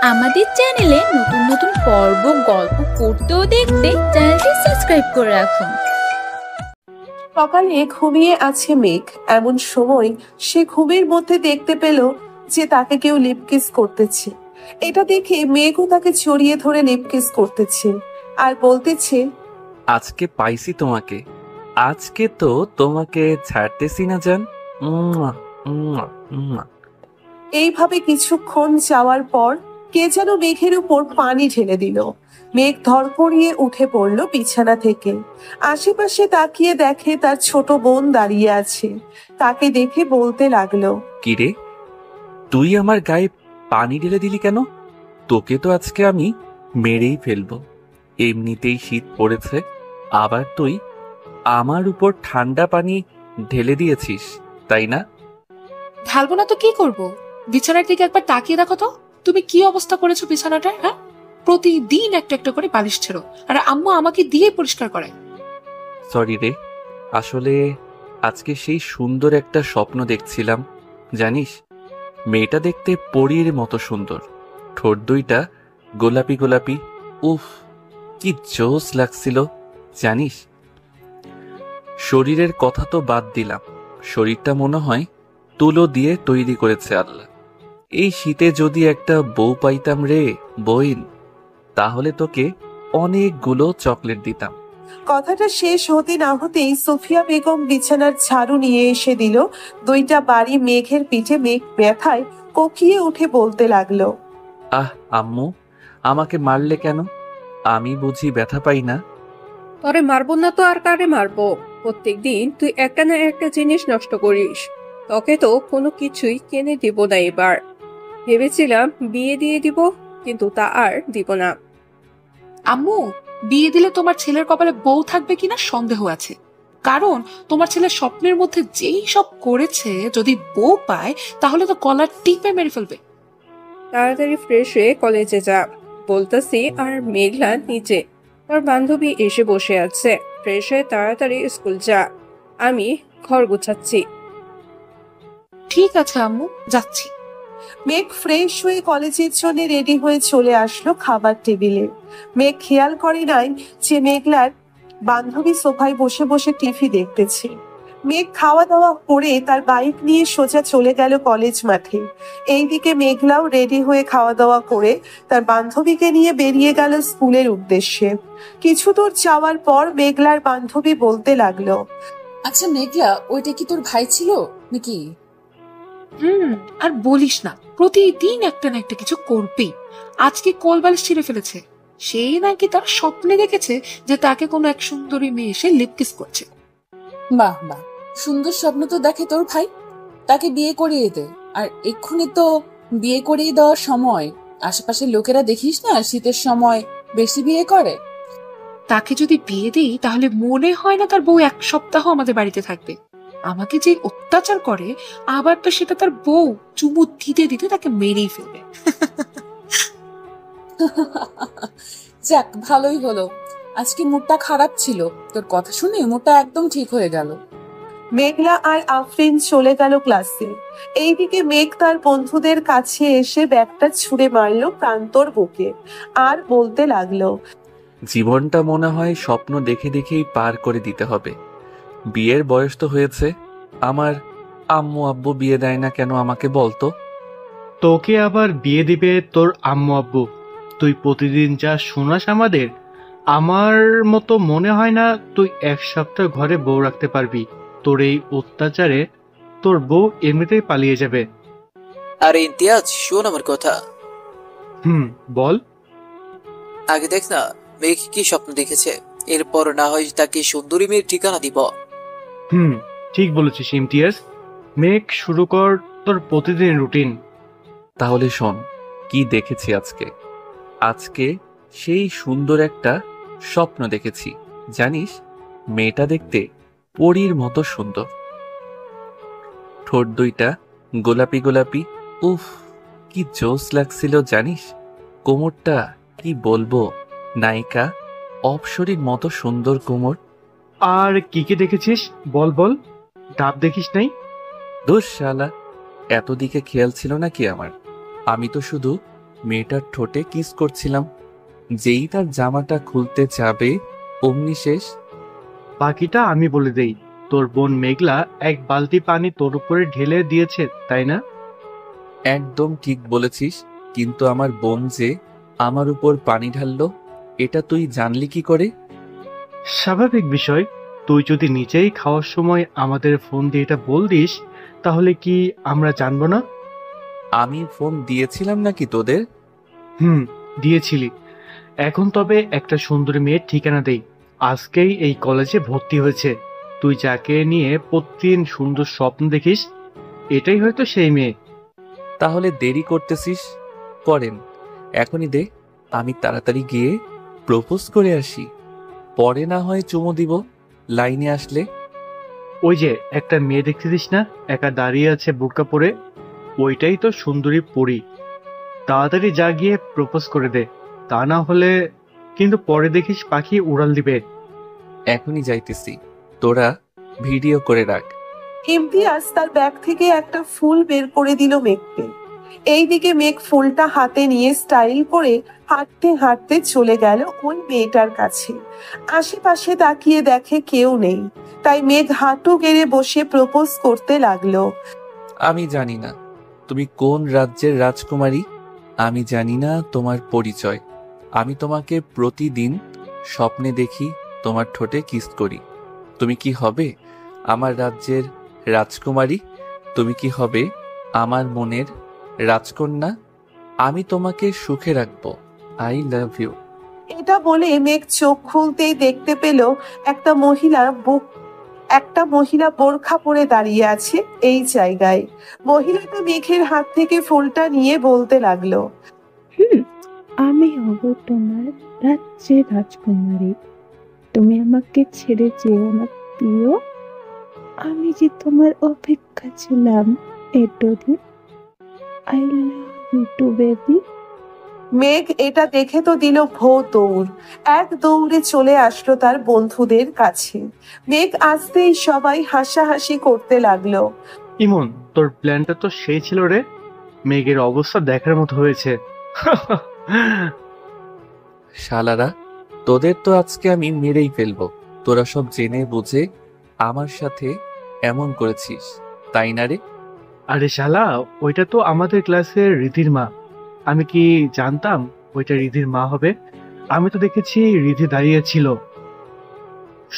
আমাদের চ্যানেলে নতুন নতুন পর্ব গল্প পড়তে ও দেখতে চ্যানেলটি সাবস্ক্রাইব করে রাখুন। সকালে ঘুমিয়ে আছে মেঘ। এমন সময় সে ঘুমের মধ্যে দেখতে পেল যে তাকে কেউ লিপ কিস করতেছে। এটা দেখে মেঘও তাকে জড়িয়ে ধরে লিপ কিস করতেছে আর বলতেছে, আজকে পাইছি তোমাকে, আজকে তো তোমাকে ছাড়তেছি না জান। উম্মুয়া, উম্মুয়া, উম্মুয়া। এইভাবে কিছুক্ষণ যাওয়ার পর কে যেন মেঘের উপর পানি ঢেলে দিল। মেঘ ধরপড়িয়ে উঠে পড়ল বিছানা থেকে। আশেপাশে তাকিয়ে দেখে তার ছোট বোন দাঁড়িয়ে আছে। তাকে দেখে বলতে লাগলো, কিরে, তুই আমার গায়ে পানি ঢেলে দিলি কেন? তোকে তো আজকে আমি মেরেই ফেলবো। এমনিতেই শীত পড়েছে, আবার তুই আমার উপর ঠান্ডা পানি ঢেলে দিয়েছিস, তাই না? ঢালবো না তো কি করব? বিছানার দিকে একবার তাকিয়ে দেখো তো, তুমি কি অবস্থা করেছো বিছানাটার। হ্যাঁ, প্রতিদিন একটা একটা করে বালিশ ছেড়ো, আর আম্মু আমাকে দিয়ে পরিষ্কার করায়। সরি রে, আসলে আজকে সেই সুন্দর একটা স্বপ্ন দেখছিলাম। জানিস, মেয়েটা দেখতে পরীর মতো সুন্দর, ঠোঁট দুইটা গোলাপি গোলাপি। উফ, কি জোস লাগছিল জানিস। শরীরের কথা তো বাদ দিলাম, শরীরটা মনে হয় তুলো দিয়ে তৈরি করেছে আল্লাহ। এই শীতে যদি একটা বউ পাইতাম রে বইন, তাহলে তোকে অনেকগুলো চকলেট দিতাম। কথাটা শেষ হতে না হতেই সুফিয়া বেগম বিছানার ঝাড়ু নিয়ে এসে দিল দুইটা বাড়ি মেঘের পিঠে। মেঘ ব্যথায় কোকিয়ে উঠে বলতে লাগলো, আহ আম্মু, আমাকে মারলে কেন? আমি বুঝি ব্যথা পাই না? তরে মারবো না তো আর কারে মারবো? প্রত্যেকদিন তুই একটা না একটা জিনিস নষ্ট করিস। তোকে তো কোনো কিছুই কিনে দিব না এবার। ভেবেছিলাম বিয়ে দিয়ে দিব, কিন্তু তা আর দিব না। আম্মু, বিয়ে দিলে তোমার ছেলের কপালে বউ থাকবে কিনা সন্দেহ আছে, কারণ তোমার ছেলে স্বপ্নের মধ্যে যেই সব করেছে, যদি বউ পায় তাহলে তো কলার টিপে মেরে ফেলবে। তাড়াতাড়ি ফ্রেশ হয়ে কলেজে যা বলতাছি। আর মেঘলা নিচে তোর বান্ধবী এসে বসে আছে। ফ্রেশ হয়ে তাড়াতাড়ি স্কুল যা, আমি ঘর গুছাচ্ছি। ঠিক আছে আম্মু, যাচ্ছি। মেঘ ফ্রেশ হয়ে কলেজের জন্য রেডি হয়ে চলে আসলো খাবার টেবিলে। মেঘ খেয়াল করে নাই যে মেঘলার বান্ধবী সোফায় বসে বসে টিভি দেখতেছে। মেঘ খাওয়া দাওয়া করে তার বাইক নিয়ে সোজা চলে গেল কলেজ মাঠে। এইদিকে মেঘলাও রেডি হয়ে খাওয়া দাওয়া করে তার বান্ধবীকে নিয়ে বেরিয়ে গেল স্কুলের উদ্দেশ্যে। কিছু দূর যাওয়ার পর মেঘলার বান্ধবী বলতে লাগলো, আচ্ছা মেঘলা, ওইটা কি তোর ভাই ছিল নাকি? আর বলিস না, প্রতিদিন একটা না একটা কিছু করবেই। আজকে কোল বালিশ ছিঁড়ে ফেলেছে। সেই নাকি তার স্বপ্নে দেখেছে যে তাকে কোনো এক সুন্দরী মেয়ে এসে লিপ কিস করছে। বাহ বাহ, সুন্দর স্বপ্ন তো দেখে তোর ভাই। তাকে বিয়ে করিয়ে দে। আর এক্ষুনি তো বিয়ে করিয়ে দেওয়ার সময়। আশেপাশের লোকেরা দেখিস না, শীতের সময় বেশি বিয়ে করে। তাকে যদি বিয়ে দিই তাহলে মনে হয় না তার বউ এক সপ্তাহ আমাদের বাড়িতে থাকবে। আমাকে যে অত্যাচার করে, আবার তো সেটা তার বউ চুমু দিতে দিতে তাকে মেরেই ফেলবে। যাক, ভালোই হলো। আজকে মুডটা খারাপ ছিল, তোর কথা শুনে মুডটা একদম ঠিক হয়ে গেল। মেঘলা আর আফরিন চলে গেল ক্লাসে। এইদিকে মেঘ তার বন্ধুদের কাছে এসে ব্যাগটা ছুঁড়ে মারলো প্রান্তর বুকে আর বলতে লাগলো, জীবনটা মনে হয় স্বপ্ন দেখে দেখেই পার করে দিতে হবে। বিয়ের বয়স তো হয়েছে, আমার আম্মু আব্বু বিয়ে দেয় না কেন আমাকে বলতো? তোকে আবার বিয়ে দিবে তোর আম্মু আব্বু? তুই প্রতিদিন যা শোনাস আমাদের, আমার মতো মনে হয় না তুই এক সপ্তাহ ঘরে বউ রাখতে পারবি। তোর এই অত্যাচারে তোর বউ এমনিতেই পালিয়ে যাবে। আরে ইমতিয়াজ, শোন আমার কথা। বল। আগে দেখ না মেঘ কি স্বপ্ন দেখেছে, এরপর না হয় তাকে সুন্দরী মেয়ের ঠিকানা দিব। ঠিক বলেছিস ইমতিয়াজ। মেঘ, শুরু কর তোর প্রতিদিন রুটিন। তাহলে শোন কি দেখেছি আজকে। আজকে সেই সুন্দর একটা স্বপ্ন দেখেছি। জানিস, মেয়েটা দেখতে পরীর মতো সুন্দর, ঠোঁট দুইটা গোলাপি গোলাপি। উফ, কি জোস লাগছিল জানিস। কোমরটা কি বলবো, নায়িকা অপসরীর মতো সুন্দর কোমর। আর কি কি দেখেছিস বল বল, ডাব দেখিস নাই? দোষ শালা, এত দিকে খেয়াল ছিল নাকি আমার? আমি তো শুধু মেয়েটার ঠোঁটে কিস করছিলাম। যেই তার জামাটা খুলতে যাবে অমনি শেষ। বাকিটা আমি বলে দেই। তোর বোন মেঘলা এক বালতি পানি তোর উপরে ঢেলে দিয়েছে, তাই না? একদম ঠিক বলেছিস, কিন্তু আমার বোন যে আমার উপর পানি ঢাললো এটা তুই জানলি কি করে? স্বাভাবিক বিষয়। তুই যদি নিজেই খাওয়ার সময় আমাদের ফোন দিয়ে এটা বল দিস, তাহলে কি আমরা জানবো না? আমি ফোন দিয়েছিলাম নাকি তোদের? দিয়েছিলি। এখন তবে একটা সুন্দরী মেয়ের ঠিকানা দেই। আজকেই এই কলেজে ভর্তি হয়েছে। তুই যাকে নিয়ে প্রতিদিন সুন্দর স্বপ্ন দেখিস, এটাই হয়তো সেই মেয়ে। তাহলে দেরি করতেছিস, করেন এখনই দে। আমি তাড়াতাড়ি গিয়ে প্রপোজ করে আসি, পরে না হয় চুমো দিব লাইনে আসলে। ওই যে একটা মেয়ে দেখতেছিস না, একা দাঁড়িয়ে আছে বোরকা পরে, ওইটাই তো সুন্দরী পরী। তাড়াতাড়ি যা গিয়ে প্রপোজ করে দে, তা না হলে কিন্তু পরে দেখিস পাখি উড়াল দিবে। এখনই যাইতেছি, তোরা ভিডিও করে রাখ। ইমতিয়াজ তার ব্যাগ থেকে একটা ফুল বের করে দিল মেঘকে। এইদিকে মেঘ ফুলটা হাতে নিয়ে স্টাইল করে হাঁটতে হাঁটতে চলে গেল ওই মেয়েটার কাছে। আশেপাশে তাকিয়ে দেখে কেউ নেই, তাই মেঘ হাঁটু গেড়ে বসে প্রপোজ করতে লাগলো। আমি জানি না তুমি কোন রাজ্যের রাজকুমারী, আমি জানি না তোমার পরিচয়। আমি তোমাকে প্রতিদিন স্বপ্নে দেখি, তোমার ঠোঁটে কিস করি। তুমি কি হবে আমার রাজ্যের রাজকুমারী? তুমি কি হবে আমার মনের রাজকন্যা? আমি তোমাকে সুখে রাখবো। I love you. এটা বলে মেঘ চোখ খুলতেই দেখতে পেল একটা মহিলা বোরখা পরে দাঁড়িয়ে আছে এই জায়গায়। মহিলাটা মেঘের হাত থেকে ফুলটা নিয়ে বলতে লাগলো, আমি হব তোমার রাজ্যের রাজকুমারী। তুমি আমাকে ছেড়ে যেও না প্রিয়। আমি যে তোমার অপেক্ষা ছিলাম এতদিন। I love you too baby. Megh এটা দেখে তো দিল দৌড়। এক দৌড়ে চলে আসলো তার বন্ধুদের কাছে। মেঘ আসতেই সবাই হাসাহাসি করতে লাগলো। ইমন, তোর প্ল্যানটা তো সেই ছিল রে। মেঘের অবস্থা দেখার মতো হয়েছে। শালারা, তোদের তো আজকে আমি মেরেই ফেলবো। তোরা সব জেনে বুঝে আমার সাথে এমন করেছিস, তাই না রে? আরে শালা, ওইটা তো আমাদের ক্লাসের রিধির মা। আমি কি জানতাম ওইটা রিধির মা হবে? আমি তো দেখেছি রিধি দাঁড়িয়ে ছিল,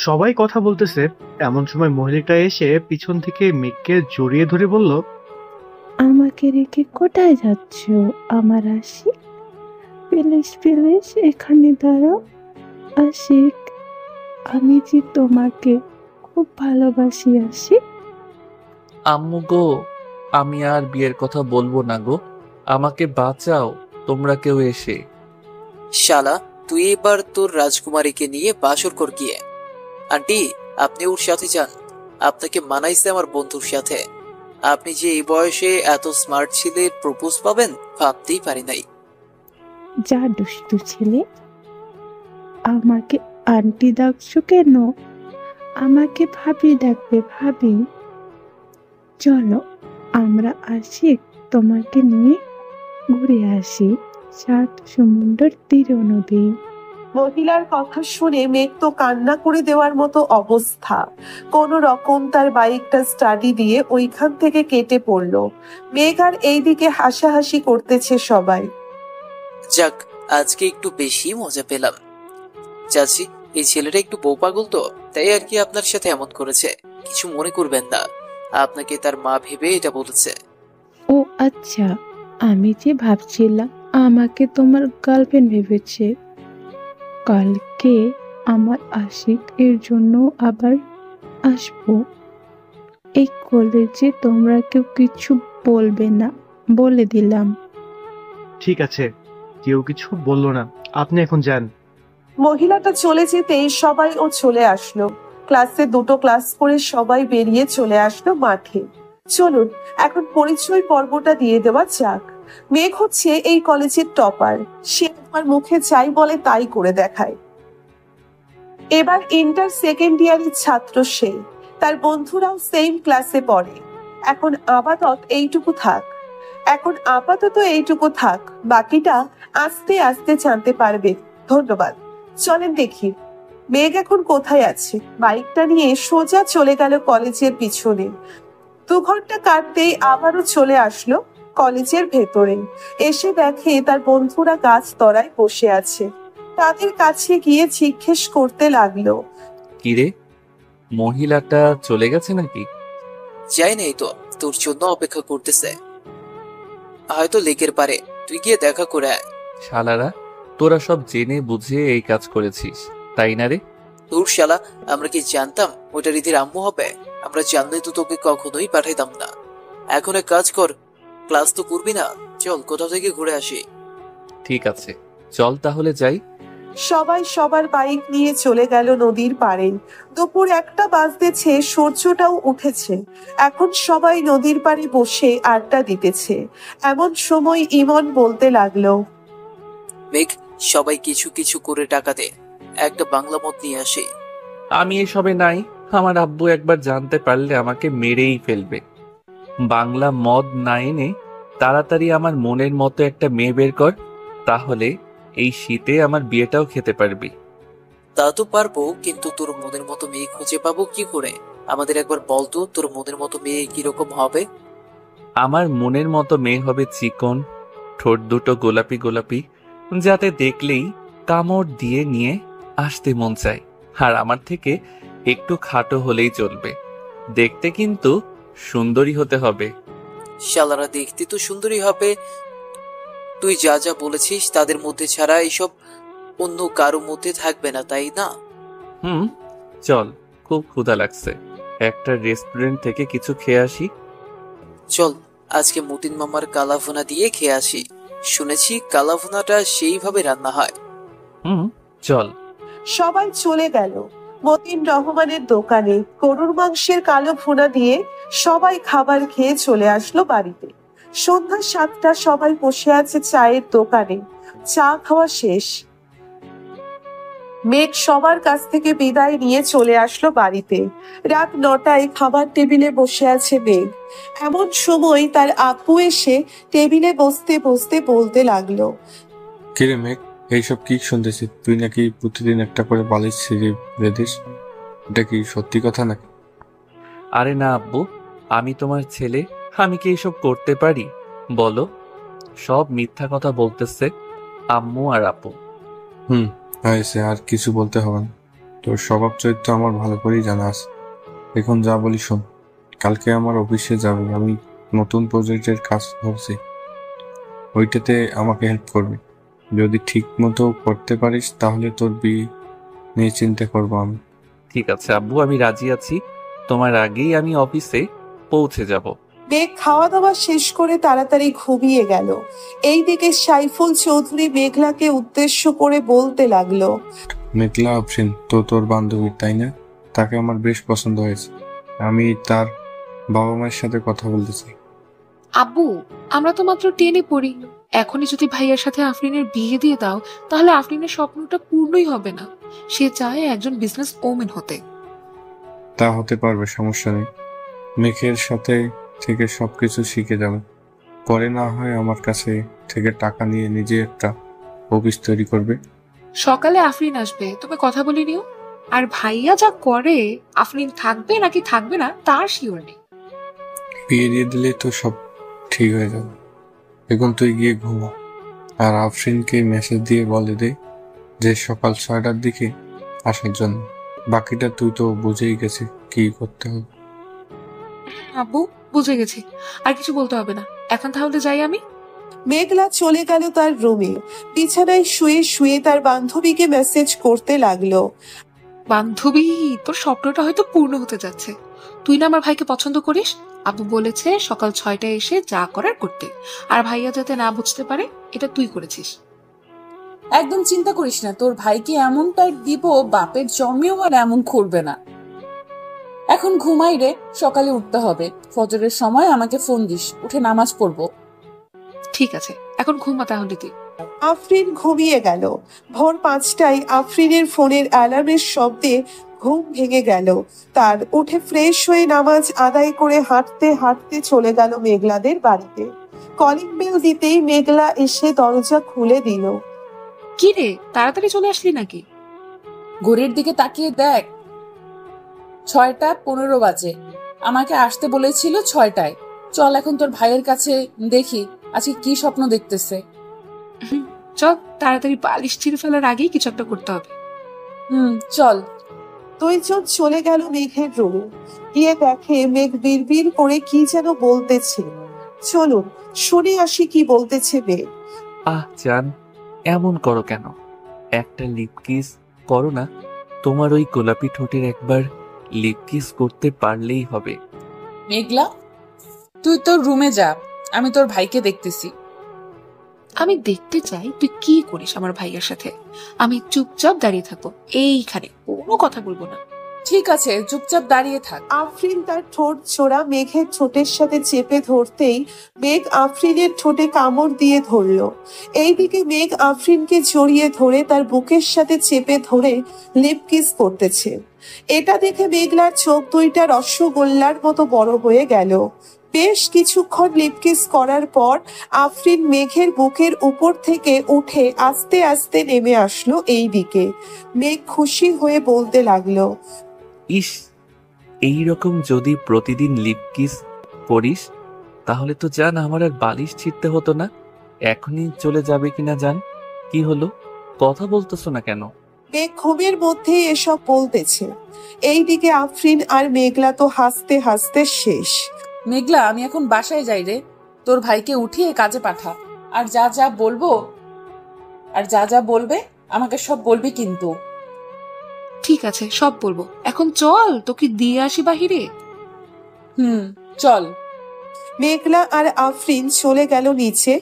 সবাই কথা বলতেছে। এমন সময় মহিলাটা এসে পিছন থেকে মেঘকে জড়িয়ে ধরে বলল, আমাকে রেখে কোথায় যাচ্ছ আমার আশিক? প্লিজ প্লিজ এখানে দাঁড়াও আশিক। আমি যে তোমাকে খুব ভালোবাসি আশিক। আম্মু গো, আমি আর বিয়ের কথা বলবো না গো, আমাকে বাঁচাও তোমরা কেউ এসে। শালা, তুই এবার তোর রাজকুমারীকে নিয়ে বাসর কর গিয়ে। আন্টি, আপনি ওর সাথে যান। আপনাকে মানাইছে আমার বন্ধুর সাথে। আপনি যে এই বয়সে এত স্মার্ট ছেলের প্রপোজ পাবেন ভাবতেই পারি নাই। যা দুষ্টু ছেলে, আমাকে আন্টি ডাকছো কেন? আমাকে ভাবি ডাকবে ভাবি। চলো আমরা আসি, তোমাকে নিয়ে ঘুরে আসি সাত সমুদ্র তীর নদী। মহিলার কথা শুনে মেঘ তো কান্না করে দেওয়ার মতো অবস্থা। কোন রকম তার বাইকটা স্টাডি দিয়ে ওইখান থেকে কেটে পড়লো। মেঘ আর এইদিকে হাসাহাসি করতেছে সবাই। যাক, আজকে একটু বেশি মজা পেলাম। চাচি, এই ছেলেটা একটু বউ পাগল তো, তাই আর কি আপনার সাথে এমন করেছে। কিছু মনে করবেন না, আপনাকে তার মা ভেবে এটা বলেছে। ও আচ্ছা, আমি যে ভাবছিলাম আমাকে তোমার গার্লফ্রেন্ড ভেবেছে। কালকে আমার আশিক এর জন্য আবার আসবো। এই কলেজে তোমরা কেউ কিছু বলবে না, বলে দিলাম। ঠিক আছে, কেউ কিছু বললো না, আপনি এখন যান। মহিলাটা চলে যেতেই সবাই ও চলে আসলো। ক্লাসে দুটো ক্লাস করে সবাই বেরিয়ে চলে আসলো মাঠে। চলুন এখন পরিচয় পর্বটা দিয়ে দেওয়া যাক। মেঘ হচ্ছে এই কলেজের টপার। সে আমার মুখে চাই বলে তাই করে দেখায়। এবার ইন্টার সেকেন্ড ইয়ারের ছাত্র সে। তার বন্ধুরাও সেম ক্লাসে পড়ে। এখন আপাতত এইটুকু থাক। এখন আপাতত এইটুকু থাক, বাকিটা আস্তে আস্তে জানতে পারবে। ধন্যবাদ। চলেন দেখি মেঘ এখন কোথায় আছে। বাইকটা নিয়ে সোজা চলে গেল কলেজের পিছনে। 2 ঘন্টা কাটতেই আবারও চলে আসলো কলেজের ভেতরে। এসে দেখে তার বন্ধুরা গাছ তলায় বসে আছে। তাদের কাছে গিয়ে জিজ্ঞেস করতে লাগলো, কিরে, মহিলাটা চলে গেছে নাকি? যাই নাই তো, তোর জন্য অপেক্ষা করতেছে, হয়তো লেকের পারে, তুই গিয়ে দেখা করে আয়। শালারা, তোরা সব জেনে বুঝে এই কাজ করেছিস, তাই না রে? তোর শালা, আমরা কি জানতাম ওটা রীতির আম্মু হবে? আমরা জানলে তো তোকে কখনোই পাঠাইতাম না। এখন এক কাজ কর, ক্লাস তো করবি না, চল কোথাও থেকে ঘুরে আসি। ঠিক আছে, চল তাহলে যাই। সবাই সবার বাইক নিয়ে চলে গেল নদীর পাড়ে। দুপুর 1টা বাজতেছে, সূর্যটাও উঠেছে। এখন সবাই নদীর পাড়ে বসে আড্ডা দিতেছে। এমন সময় ইমন বলতে লাগলো, মেঘ, সবাই কিছু কিছু করে টাকা দে, একটা বাংলা মদ নিয়ে আসি। আমি এসবে নাই, আমার আব্বু একবার জানতে পারলে আমাকে মেরেই ফেলবে। বাংলা মদ না এনে তাড়াতাড়ি আমার মনের মতো একটা মেয়ে বের কর, তাহলে এই শীতে আমার বিয়েটাও খেতে পারবি। তা তো পারবো, কিন্তু তোর মনের মতো মেয়ে খুঁজে পাবো কি করে? আমাদের একবার বলতো তোর মনের মতো মেয়ে কিরকম হবে। আমার মনের মতো মেয়ে হবে চিকন, ঠোঁট দুটো গোলাপি গোলাপি, যাতে দেখলেই কামড় দিয়ে নিয়ে আসতে মন চায়। আর আমার থেকে একটু খাটো হলেই চলবে, দেখতে কিন্তু সুন্দরী হতে হবে। শালারা দেখতে তো সুন্দরী হবে, তুই যা যা বলেছিস তাদের মধ্যে ছাড়া এইসব অন্য কারো মধ্যে থাকবে না, তাই না? চল, খুব ক্ষুধা লাগছে, একটা রেস্টুরেন্ট থেকে কিছু খেয়ে আসি। চল, আজকে মতিন মামার কালাভুনা দিয়ে খেয়ে আসি, শুনেছি কালাভুনাটা সেইভাবে রান্না হয়। চল। সবাই চলে গেল মতিন রহমানের দোকানে। গরুর মাংসের কালো ভুনা দিয়ে সবাই খাবার খেয়ে চলে আসলো বাড়িতে। সন্ধ্যা 7টা, সবাই বসে আছে চায়ের দোকানে। চা খাওয়া শেষ। মেঘ সবার কাছ থেকে বিদায় নিয়ে চলে আসলো বাড়িতে। রাত 9টায় খাবার টেবিলে বসে আছে মেঘ। এমন সময় তার আপু এসে টেবিলে বসতে বসতে বলতে লাগলো, কিরে মেঘ, এইসব কি শুনতেছি? তুই নাকি প্রতিদিন একটা করে বালিশ ছিঁড়ে বেঁধিস, এটা কি সত্যি কথা নাকি? আরে না আব্বু, আমি তোমার ছেলে, আমি কি এসব করতে পারি বলো? সব মিথ্যা কথা বলতেছে আম্মু আর আপু। হয়েছে, আর কিছু বলতে হবে না। তোর স্বভাব চরিত্র আমার ভালো করেই জানা আছে। এখন যা বলি শোন, কালকে আমার অফিসে যাবে, আমি নতুন প্রজেক্টের কাজ ধরছি, ওইটাতে আমাকে হেল্প করবি। যদি ঠিক মতো করতে পারিস তাহলে তোর বিয়ে নিয়ে চিন্তা করবো আমি। ঠিক আছে আব্বু, আমি রাজি আছি, তোমার আগেই আমি অফিসে পৌঁছে যাব। মেঘ খাওয়া দাওয়া শেষ করে তাড়াতাড়ি ঘুমিয়ে গেল। এইদিকে সাইফুল চৌধুরী মেঘলাকে উদ্দেশ্য করে বলতে লাগলো, মেঘলা আফরিন তো তোর বান্ধবী, তাই না? তাকে আমার বেশ পছন্দ হয়েছে, আমি তার বাবা মায়ের সাথে কথা বলতেছি। আব্বু, আমরা তো মাত্র 10-এ পড়ি, এখনই যদি ভাইয়ার সাথে আফরিনের বিয়ে দিয়ে দাও তাহলে আফরিনের স্বপ্নটা পূর্ণই হবে না। সে চায় একজন বিজনেস ওমেন হতে। তা হতে পারবে, সমস্যা নেই। মেঘের সাথে থেকে সবকিছু শিখে যাবে, পরে না হয় আমার কাছে থেকে টাকা নিয়ে নিজে একটা অফিস তৈরি করবে। সকালে আফরিন আসবে, তুমি কথা বলে নিও। আর ভাইয়া যা করে, আফরিন থাকবে নাকি থাকবে না তার শিওর নেই। বিয়ে দিয়ে দিলে তো সব ঠিক হয়ে যাবে। এখন তুই গিয়ে ঘুমা, আর আফরিনকে মেসেজ দিয়ে বলে দে যে সকাল 6টার দিকে আসার জন্য। বাকিটা তুই তো বুঝেই গেছি কি করতে হবে। আব্বু, বুঝে গেছি, আর কিছু বলতে হবে না। এখন তাহলে যাই আমি। মেঘলা চলে গেল তার রুমে। বিছানায় শুয়ে শুয়ে তার বান্ধবীকে মেসেজ করতে লাগলো, বান্ধবী, তোর স্বপ্নটা হয়তো পূর্ণ হতে যাচ্ছে। তুই না আমার ভাইকে পছন্দ করিস, আব্বু বলেছে সকাল 6টায় এসে যা করার করতে। আর ভাইয়া যাতে না বুঝতে পারে এটা তুই করেছিস। একদম চিন্তা করিস না, তোর ভাইকে এমনটাই দিব বাপের জন্মেও আর এমন করবে না। এখন ঘুমাই রে, সকালে উঠতে হবে। ফজরের সময় আমাকে ফোন দিস, উঠে নামাজ পড়বো। ঠিক আছে, এখন ঘুমা তাহলে তুই। আফরিন ঘুমিয়ে গেল। ভোর 5টায় আফরিনের ফোনের অ্যালার্মের শব্দে ঘুম ভেঙে গেল তার। উঠে ফ্রেশ হয়ে নামাজ আদায় করে হাঁটতে হাঁটতে চলে গেল মেঘলাদের বাড়িতে। কলিং বেল দিতেই মেঘলা এসে দরজা খুলে দিল। কি রে, তাড়াতাড়ি চলে আসলি নাকি? ঘড়ির দিকে তাকিয়ে দেখ, 6:15 বাজে। আমাকে আসতে বলেছিল 6টায়। চল এখন তোর ভাইয়ের কাছে, দেখি আজকে কি স্বপ্ন দেখতেছে। চল, তাড়াতাড়ি বালিশ ছিঁড়ে ফেলার আগেই কিছু একটা করতে হবে। চল। দুইজন চলে গেল মেঘের রুমে। গিয়ে দেখে মেঘ বিড়বিড় করে কি যেন বলতেছে। চলুন শুনে আসি কি বলতেছে মেঘ। জান, এমন করো কেন? একটা লিপ কিস করো না। তোমার ওই গোলাপি ঠোঁটের একবার লিপ কিস করতে পারলেই হবে। মেঘলা, তুই তোর রুমে যা, আমি তোর ভাইকে দেখতেছি। আমি দেখতে চাই তুই কি করিস আমার ভাইয়ের সাথে। আমি চুপচাপ দাঁড়িয়ে থাকবো এইখানে, কোনো কথা বলবো না। ঠিক আছে, চুপচাপ দাঁড়িয়ে থাক। আফরিন তার ঠোঁট ছোড়া মেঘের ঠোঁটের সাথে চেপে ধরতেই মেঘ আফরিনের ঠোঁটে কামড় দিয়ে ধরলো। এইদিকে মেঘ আফরিনকে জড়িয়ে ধরে তার বুকের সাথে চেপে ধরে লিপ কিস করতেছে। এটা দেখে মেঘলার চোখ দুইটা রসগোল্লার মতো বড় হয়ে গেল। বেশ কিছুক্ষণ লিপ কিস করার পর আফরিন মেঘের বুকের উপর থেকে উঠে আস্তে আস্তে নেমে আসলো এই দিকে। মেঘ খুশি হয়ে বলতে লাগলো, ইস, এইরকম যদি প্রতিদিন লিপ কিস করিস তাহলে তো জান আমার আর বালিশ ছিঁড়তে হতো না। এখনই চলে যাবে কিনা জান? কি হলো, কথা বলতেছো না কেন? মেঘ ঘুমের মধ্যে এসব বলতেছে। এইদিকে আফরিন আর মেঘলা তো হাসতে হাসতে শেষ। মেঘলা, আমি এখন বাসায় যাই রে। তোর ভাইকে উঠিয়ে কাজে পাঠা। আর যা যা বলবে আমাকে সব বলবি কিন্তু। ঠিক আছে, সব বলবো। এখন চল, তোকে দিয়ে আসি বাহিরে। চল। মেঘলা আর আফরিন চলে গেল নিচে।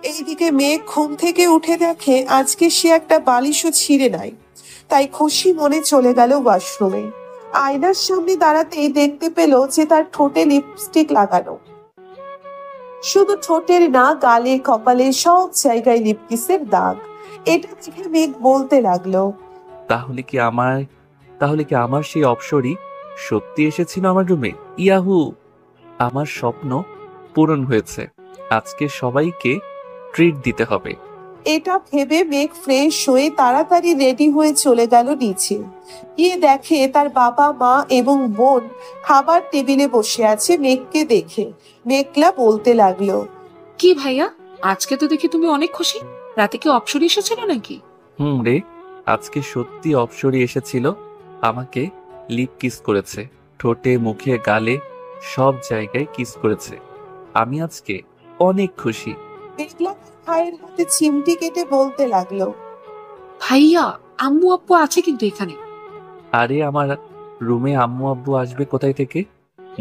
এইদিকে মেঘ ঘুম থেকে উঠে দেখে আজকে সে একটা বালিশও ছিঁড়ে নাই। তাই খুশি মনে চলে গেল ওয়াশরুমে। আয়নার সামনে দাঁড়াতেই দেখতে পেল যে তার ঠোঁটে লিপস্টিক লাগানো। শুধু ঠোঁটের না, গালে কপালে সব জায়গায় লিপকিসের দাগ। এটা দেখে মেঘ বলতে লাগলো, তাহলে কি আমার সেই অপসরী সত্যি এসেছিল আমার রুমে? ইয়াহু, আমার স্বপ্ন পূরণ হয়েছে। আজকে সবাইকে ট্রিট দিতে হবে। এটা ভেবে মেঘ ফ্রেশ হয়ে তাড়াতাড়ি রেডি হয়ে চলে গেল নিচে। গিয়ে দেখে তার বাবা মা এবং বোন খাবার টেবিলে বসে আছে। মেঘকে দেখে মেঘলা বলতে লাগলো, কি ভাইয়া, আজকে তো দেখি তুমি অনেক খুশি। রাতে কি অপসরি এসেছিল নাকি? রে, আজকে সত্যি অপসরী এসেছিল। আমাকে লিপ কিস করেছে, ঠোঁটে, মুখে, গালে সব জায়গায় কিস করেছে। আমি আজকে অনেক খুশি। মেঘলা ভাইয়ের হাতে চিমটি কেটে বলতে লাগলো, ভাইয়া, আম্মু আব্বু আছে কিন্তু এখানে। আরে, আমার রুমে আম্মু আব্বু আসবে কোথায় থেকে?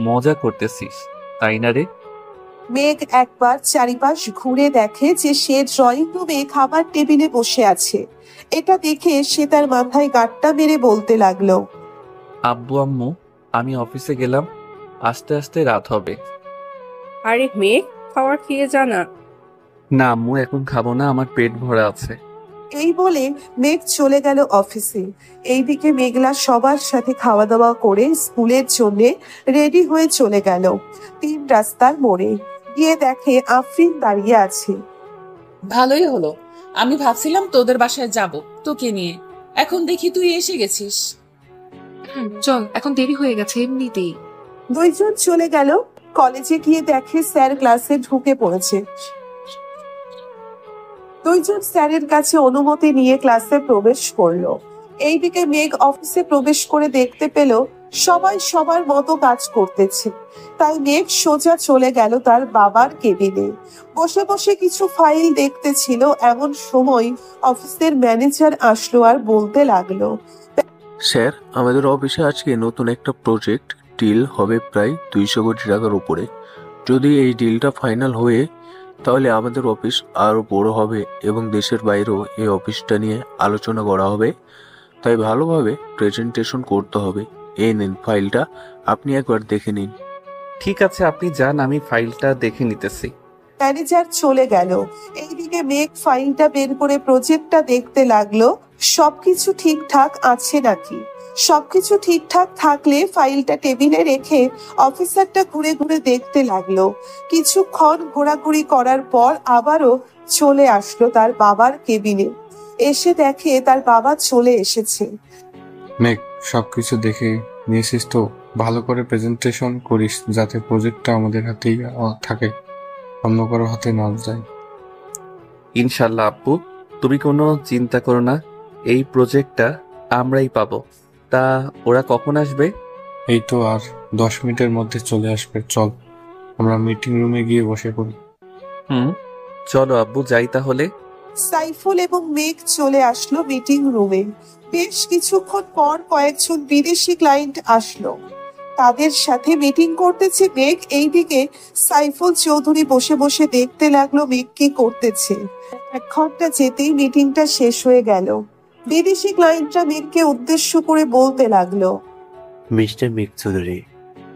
মজা করতেছিস তাই না রে? মেঘ একবার চারিপাশ ঘুরে দেখে যে সে ড্রয়িং রুমে খাবার টেবিলে বসে আছে। এটা দেখে সে তার মাথায় গাঁটটা মেরে বলতে লাগলো, আব্বু আম্মু, আমি অফিসে গেলাম, আস্তে আস্তে রাত হবে। আরে মেঘ, খাবার খেয়ে যা না। না আম্মু, এখন খাবো না, আমার পেট ভরা আছে। এই বলে মেঘ চলে গেল অফিসে। এইদিকে মেঘলা সবার সাথে খাওয়া দাওয়া করে স্কুলের জন্য রেডি হয়ে চলে গেল। 3 রাস্তার মোড়ে গিয়ে দেখে আফরিন দাঁড়িয়ে আছে। ভালোই হলো, আমি ভাবছিলাম তোদের বাসায় যাব তোকে নিয়ে। এখন দেখি তুই এসে গেছিস। চল, এখন দেরি হয়ে গেছে এমনিতেই। দুইজন চলে গেল কলেজে। গিয়ে দেখে স্যার ক্লাসে ঢুকে পড়েছে। দুইজন স্যারের কাছে অনুমতি নিয়ে ক্লাসে প্রবেশ করলো। এইদিকে মেঘ অফিসে প্রবেশ করে দেখতে পেল সবাই সবার মতো কাজ করতেছে। তাই মেঘ সোজা চলে গেল তার বাবার কেবিনে। বসে বসে কিছু ফাইল দেখতেছিল। এমন সময় অফিসের ম্যানেজার আসলো আর বলতে লাগলো, স্যার, আমাদের অফিসে আজকে নতুন একটা প্রজেক্ট ডিল হবে প্রায় 200 কোটি টাকার উপরে। যদি এই ডিলটা ফাইনাল হয়ে তাহলে আমাদের অফিস আরো বড় হবে এবং দেশের বাইরেও এই অফিসটা নিয়ে আলোচনা করা হবে। তাই ভালোভাবে প্রেজেন্টেশন করতে হবে। এই নিন ফাইলটা, আপনি একবার দেখে নিন। ঠিক আছে, আপনি যান, আমি ফাইলটা দেখে নিতেছি। ম্যানেজার চলে গেল। এইদিকে মেঘ ফাইলটা বের করে প্রজেক্টটা দেখতে লাগলো সবকিছু ঠিকঠাক আছে নাকি। সবকিছু ঠিকঠাক থাকলে ফাইলটা টেবিলে রেখে অফিসারটা ঘুরে ঘুরে দেখতে লাগলো। কিছুক্ষণ ঘোরাঘুরি করার পর আবারও চলে আসলো তার বাবার কেবিনে। এসে দেখে তার বাবা চলে এসেছে। মেঘ, সবকিছু দেখে নিয়েছিস তো? ভালো করে প্রেজেন্টেশন করিস যাতে প্রজেক্টটা আমাদের হাতেই থাকে, অন্য কারো হাতে না যায়। ইনশাল্লাহ আব্বু, তুমি কোনো চিন্তা করো না, এই প্রজেক্টটা আমরাই পাবো। তা ওরা কখন আসবে? এই তো আর 10 মিনিটের মধ্যে চলে আসবে। চল আমরা মিটিং রুমে গিয়ে বসে পড়ি। চলো আব্বু, যাই তাহলে। সাইফুল এবং মেঘ চলে আসলো মিটিং রুমে। বেশ কিছুক্ষণ পর কয়েকজন বিদেশি ক্লায়েন্ট আসলো। তাদের সাথে মিটিং করতেছে মেঘ। এইদিকে সাইফুল চৌধুরী বসে বসে দেখতে লাগলো মেঘ কি করতেছে। 1 ঘন্টা যেতেই মিটিংটা শেষ হয়ে গেল। বিদেশি ক্লায়েন্টরা মেঘকে উদ্দেশ্য করে বলতে লাগলো, Mr. Meg Choudhury,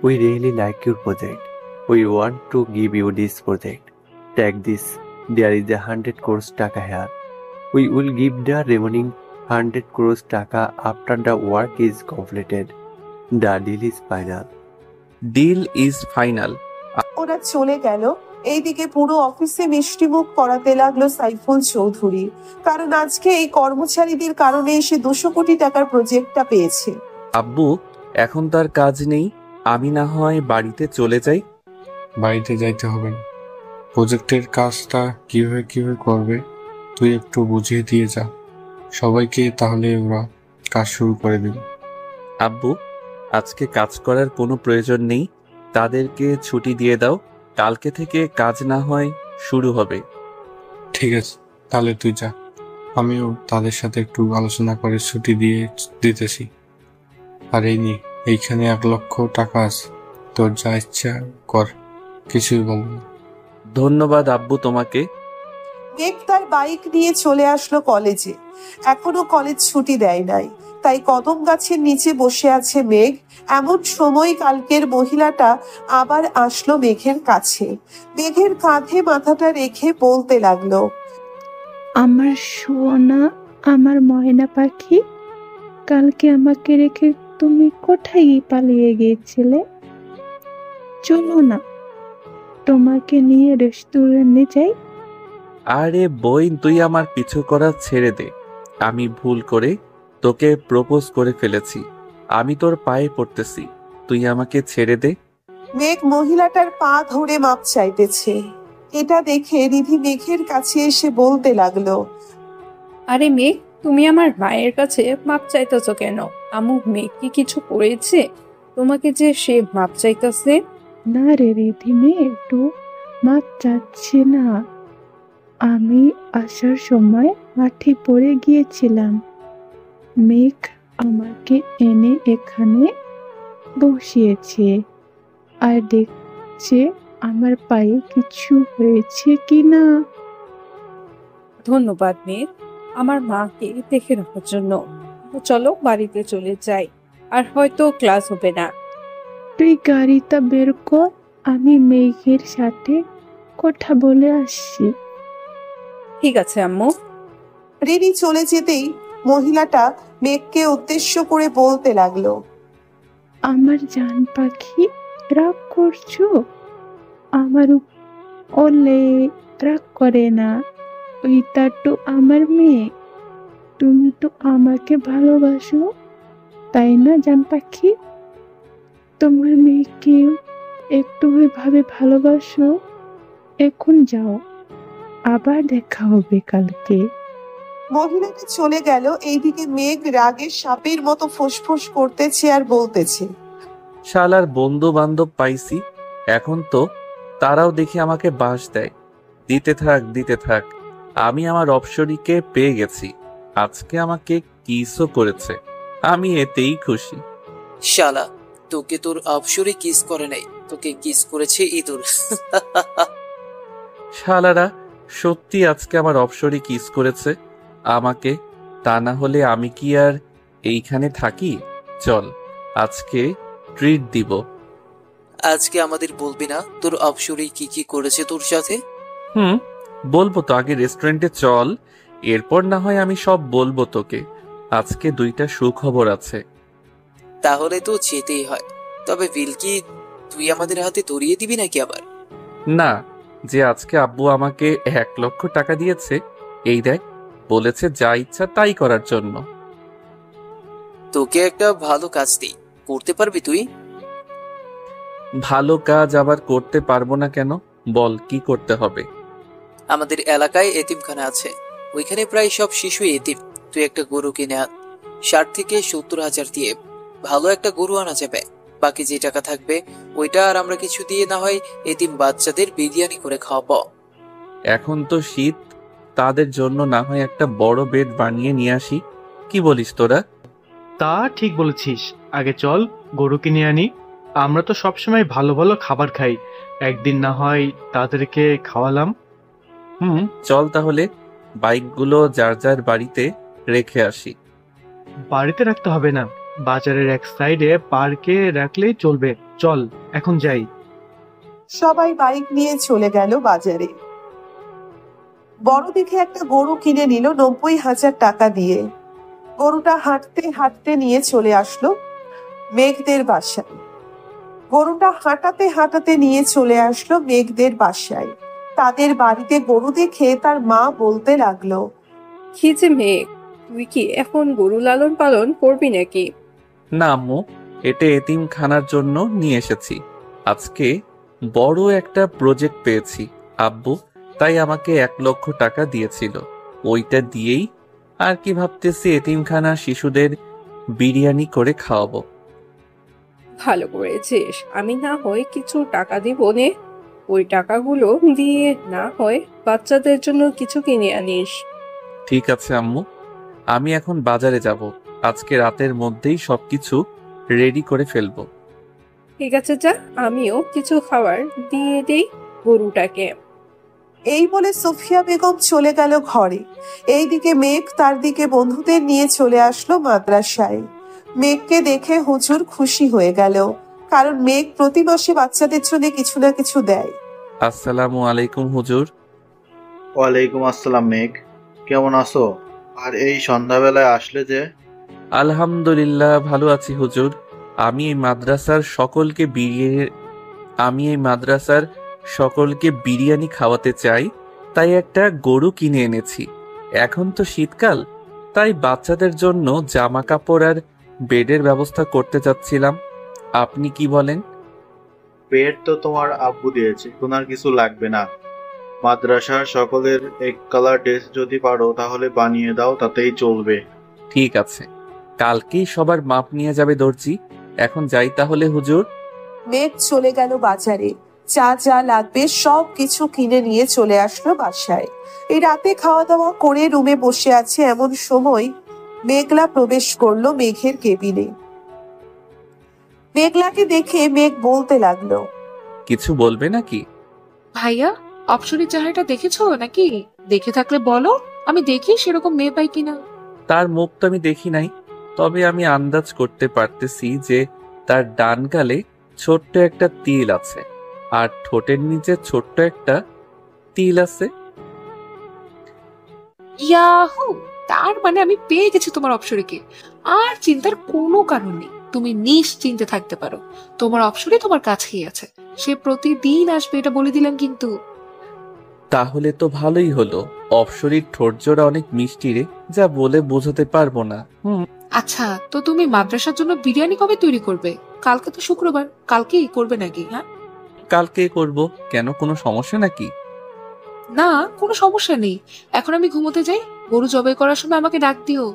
we really like your project. We want to give you this project. Take this. There is 100 crores taka here. We will give the remaining 100 crores taka after the work is completed. The deal is final. Deal is final. ওরা চলে গেল। এইদিকে পুরো অফিসে মিষ্টিমুখ করাতে লাগলো সাইফুল চৌধুরী, কারণ আজকে এই কর্মচারীদের কারণে সে 200 কোটি টাকার প্রজেক্টটা পেয়েছে। আব্বু, এখন তার কাজ নেই, আমি না হয় বাড়িতে চলে যাই। বাড়িতে যাইতে হবে না, প্রজেক্টের কাজটা কিভাবে করবে তুই একটু বুঝিয়ে দিয়ে যা সবাইকে, তাহলে ওরা কাজ শুরু করে দেবে। আব্বু, আজকে কাজ করার কোনো প্রয়োজন নেই, তাদেরকে ছুটি দিয়ে দাও। কালকে থেকে কাজ না হয় শুরু হবে। ঠিক আছে, তাহলে তুই যা, আমিও তাদের সাথে একটু আলোচনা করে ছুটি দিয়ে দিতেছি। আর এই নি, এইখানে 1 লক্ষ টাকা আছে, তোর যা ইচ্ছা কর, কিছুই বলবো না। ধন্যবাদ আব্বু তোমাকে। মেঘ তার বাইক নিয়ে চলে আসলো কলেজে। এখনো কলেজ ছুটি দেয় নাই, তাই কদম গাছের নিচে বসে আছে মেঘ। এমন সময় কালকের মহিলাটা আবার আসলো মেঘের কাছে। মেঘের কাঁধে মাথাটা রেখে বলতে লাগলো, আমার সোনা, আমার ময়না পাখি, কালকে আমাকে রেখে তুমি কোথায় পালিয়ে গিয়েছিলে? চলো না, তোমাকে নিয়ে রেস্টুরেন্টে যাই। আরে বইন, তুই আমার পিছু করা ছেড়ে দে। আমি ভুল করে তোকে প্রপোজ করে ফেলেছি, আমি তোর পায়ে পড়তেছি, তুই আমাকে ছেড়ে দে। মেঘ মহিলাটার পা ধরে মাপ চাইতেছে। এটা দেখে রিধি মেঘের কাছে এসে বলতে লাগলো, আরে মেঘ, তুমি আমার মায়ের কাছে মাপ চাইতেছো কেন? আমু মেঘ কি কিছু করেছে তোমাকে যে সে মাপ চাইতেছে? না রে রিধিমে, একটু মাপ চাচ্ছি না। আমি আসার সময় মাঠে পড়ে গিয়েছিলাম, মেঘ আমাকে এনে এখানে বসিয়েছে আর দেখছে আমার পায়ে কিছু হয়েছে কিনা। ধন্যবাদ মেঘ, আমার মাকে দেখে রাখার জন্য। চলো বাড়িতে চলে যাই, আর হয়তো ক্লাস হবে না। তুই গাড়িটা বের কর, আমি মেঘের সাথে কথা বলে আসছি। ঠিক আছে আম্মু। রিনি চলে যেতেই মহিলাটা মেঘকে উদ্দেশ্য করে বলতে লাগলো, আমার জান পাখি, রাগ করছো? আমার ওলে রাগ করে না, ওইটা তো আমার মেয়ে। তুমি তো আমাকে ভালোবাসো, তাই না জান পাখি? তোমার মেয়েকে একটু ভাবে ভালোবাসো। এখন যাও, আবার দেখা হবে কালকে। মহিলাটা চলে গেল। এইদিকে মেঘ রাগে সাপের মতো ফুসফুস করতেছে আর বলতেছে, শালার বন্ধু বান্ধব পাইছি, এখন তো তারাও দেখি আমাকে বাস দেয়। দিতে থাক দিতে থাক, আমি আমার অপসরীকে পেয়ে গেছি, আজকে আমাকে কিসও করেছে, আমি এতেই খুশি। শালা, তোকে তোর অপসরে কিস করে নাই, তোকে কিস করেছে ইঁদুর। শালারা সত্যি আজকে আমার অপসরী কিস করেছে আমাকে, তা না হলে আমি কি আর এইখানে থাকি? চল, আজকে ট্রিট দিব। আজকে আমাদের বলবি না তোর অপসরে কি কি করেছে তোর সাথে? বলবো তো, আগে রেস্টুরেন্টে চল, এরপর না হয় আমি সব বলবো তোকে। আজকে 2টা সুখবর আছে। তাহলে তো যেতেই হয়। তবে বিল কি তুই আমাদের হাতে ধরিয়ে দিবি নাকি আবার? না, যে আজকে আব্বু আমাকে 1 লক্ষ টাকা দিয়েছে, এই দেখ, বলেছে যা ইচ্ছা তাই করার জন্য। তোকে একটা ভালো কাজ দিই, করতে পারবি তুই? ভালো কাজ আবার করতে পারবো না কেন? বল, কি করতে হবে? আমাদের এলাকায় এতিমখানা আছে, ওইখানে প্রায় সব শিশু এতিম। তুই একটা গরু কিনে আন, 60 থেকে 70 হাজার দিয়ে ভালো একটা গরু আনা যাবে। বাকি যে টাকা থাকবে ওইটা আর আমরা কিছু দিয়ে না হয় এতিম বাচ্চাদের বিরিয়ানি করে খাওয়াবো। এখন তো শীত, তাদের জন্য না হয় একটা বড় বেড বানিয়ে নিয়ে আসি। কি বলিস তোরা? তা ঠিক বলেছিস, আগে চল গরু কিনে আনি। আমরা তো সবসময় ভালো ভালো খাবার খাই, একদিন না হয় তাদেরকে খাওয়ালাম। চল তাহলে বাইকগুলো যার যার বাড়িতে রেখে আসি। বাড়িতে রাখতে হবে না, বাজারের এক সাইডে পার্কে রাখলেই চলবে। চল এখন যাই। সবাই বাইক নিয়ে চলে গেল বাজারে। বড় দেখে একটা গরু কিনে নিল 90,000 টাকা দিয়ে। গরুটা হাঁটতে হাঁটতে নিয়ে চলে আসলো মেঘদের বাসায়। গরুটা হাঁটাতে হাঁটাতে নিয়ে চলে আসলো মেঘদের বাসায়। তাদের বাড়িতে গরু দেখে তার মা বলতে লাগলো, কি যে মেঘ, তুই কি এখন গরু লালন পালন করবি নাকি? না আম্মু, এটা এতিমখানার জন্য নিয়ে এসেছি। আজকে বড় একটা প্রজেক্ট পেয়েছি আব্বু, তাই আমাকে 1 লক্ষ টাকা দিয়েছিল। ওইটা দিয়েই আর কি ভাবতেছি এতিমখানা শিশুদের বিরিয়ানি করে খাওয়াবো। ভালো করেছিস, আমি না হয় কিছু টাকা দিব নে, ওই টাকাগুলো দিয়ে না হয় বাচ্চাদের জন্য কিছু কিনে আনিস। ঠিক আছে আম্মু, আমি এখন বাজারে যাব। আজকে রাতের মধ্যেই সবকিছু রেডি করে ফেলবো। ঠিক আছে, যা, আমিও কিছু খাবার দিয়ে দেই গরুটাকে। এই বলে সুফিয়া বেগম চলে গেল ঘরে। এইদিকে মেঘ তার দিকে বন্ধুদের নিয়ে চলে আসলো মাদ্রাসায়। মেঘকে দেখে হুজুর খুশি হয়ে গেল, কারণ মেঘ প্রতি মাসে বাচ্চাদের জন্য কিছু না কিছু দেয়। আসসালামু আলাইকুম হুজুর। ওয়ালাইকুম আসসালাম মেঘ, কেমন আছো? আর এই সন্ধ্যাবেলায় আসলে যে? আলহামদুলিল্লাহ ভালো আছি হুজুর। আমি এই মাদ্রাসার সকলকে বিরিয়ানি খাওয়াতে চাই, তাই একটা গরু কিনে এনেছি। এখন তো শীতকাল, তাই বাচ্চাদের জন্য জামা কাপড় আর বেডের ব্যবস্থা করতে চাচ্ছিলাম। আপনি কি বলেন? পেট তো তোমার আব্বু দিয়েছে, তোমার কিছু লাগবে না। মাদ্রাসার সকলের এক কালার ড্রেস যদি পারো তাহলে বানিয়ে দাও, তাতেই চলবে। ঠিক আছে, কালকেই সবার মাপ নিয়ে যাবে দর্জি। এখন যাই তাহলে হুজুর। মেঘ চলে গেল বাজারে, যা যা লাগবে সব কিছু কিনে নিয়ে চলে আসলো বাসায়। এই রাতে খাওয়া দাওয়া করে রুমে বসে আছে, এমন সময় মেঘলা প্রবেশ করলো মেঘের কেবিনে। মেঘলাকে দেখে মেঘ বলতে লাগলো, কিছু বলবে নাকি? ভাইয়া, অপসরের চেহারাটা দেখেছো নাকি? দেখে থাকলে বলো, আমি দেখি সেরকম মেয়ে পাই কিনা। তার মুখ তো আমি দেখি নাই, তবে আমি আন্দাজ করতে পারতেছি যে তার ডান গালে ছোট্ট একটা তিল আছে আর ঠোঁটের নিচে ছোট্ট একটা তিল আছে। ইয়াহু, তার মানে আমি পেয়ে গেছি তোমার অপসরীকে। আর চিন্তার কোনো কারণ নেই, তুমি নিশ্চিন্তে থাকতে পারো। তোমার অপসরী তোমার কাছেই আছে, সে প্রতিদিন আসবে, এটা বলে দিলাম কিন্তু। তাহলে তো ভালোই হলো। অপসরীর ঠোঁটজোড়া অনেক মিষ্টি রে, যা বলে বোঝাতে পারবো না। আচ্ছা, তো তুমি মাদ্রাসার জন্য বিরিয়ানি কবে তৈরি করবে? কালকে তো শুক্রবার, কালকেই করবে নাকি? হ্যাঁ, কালকে করব। কেন, কোনো সমস্যা নাকি? না, কোনো সমস্যা নেই। এখন আমি ঘুমোতে যাই, গরু জবাই করার সময় আমাকে ডাক দিও।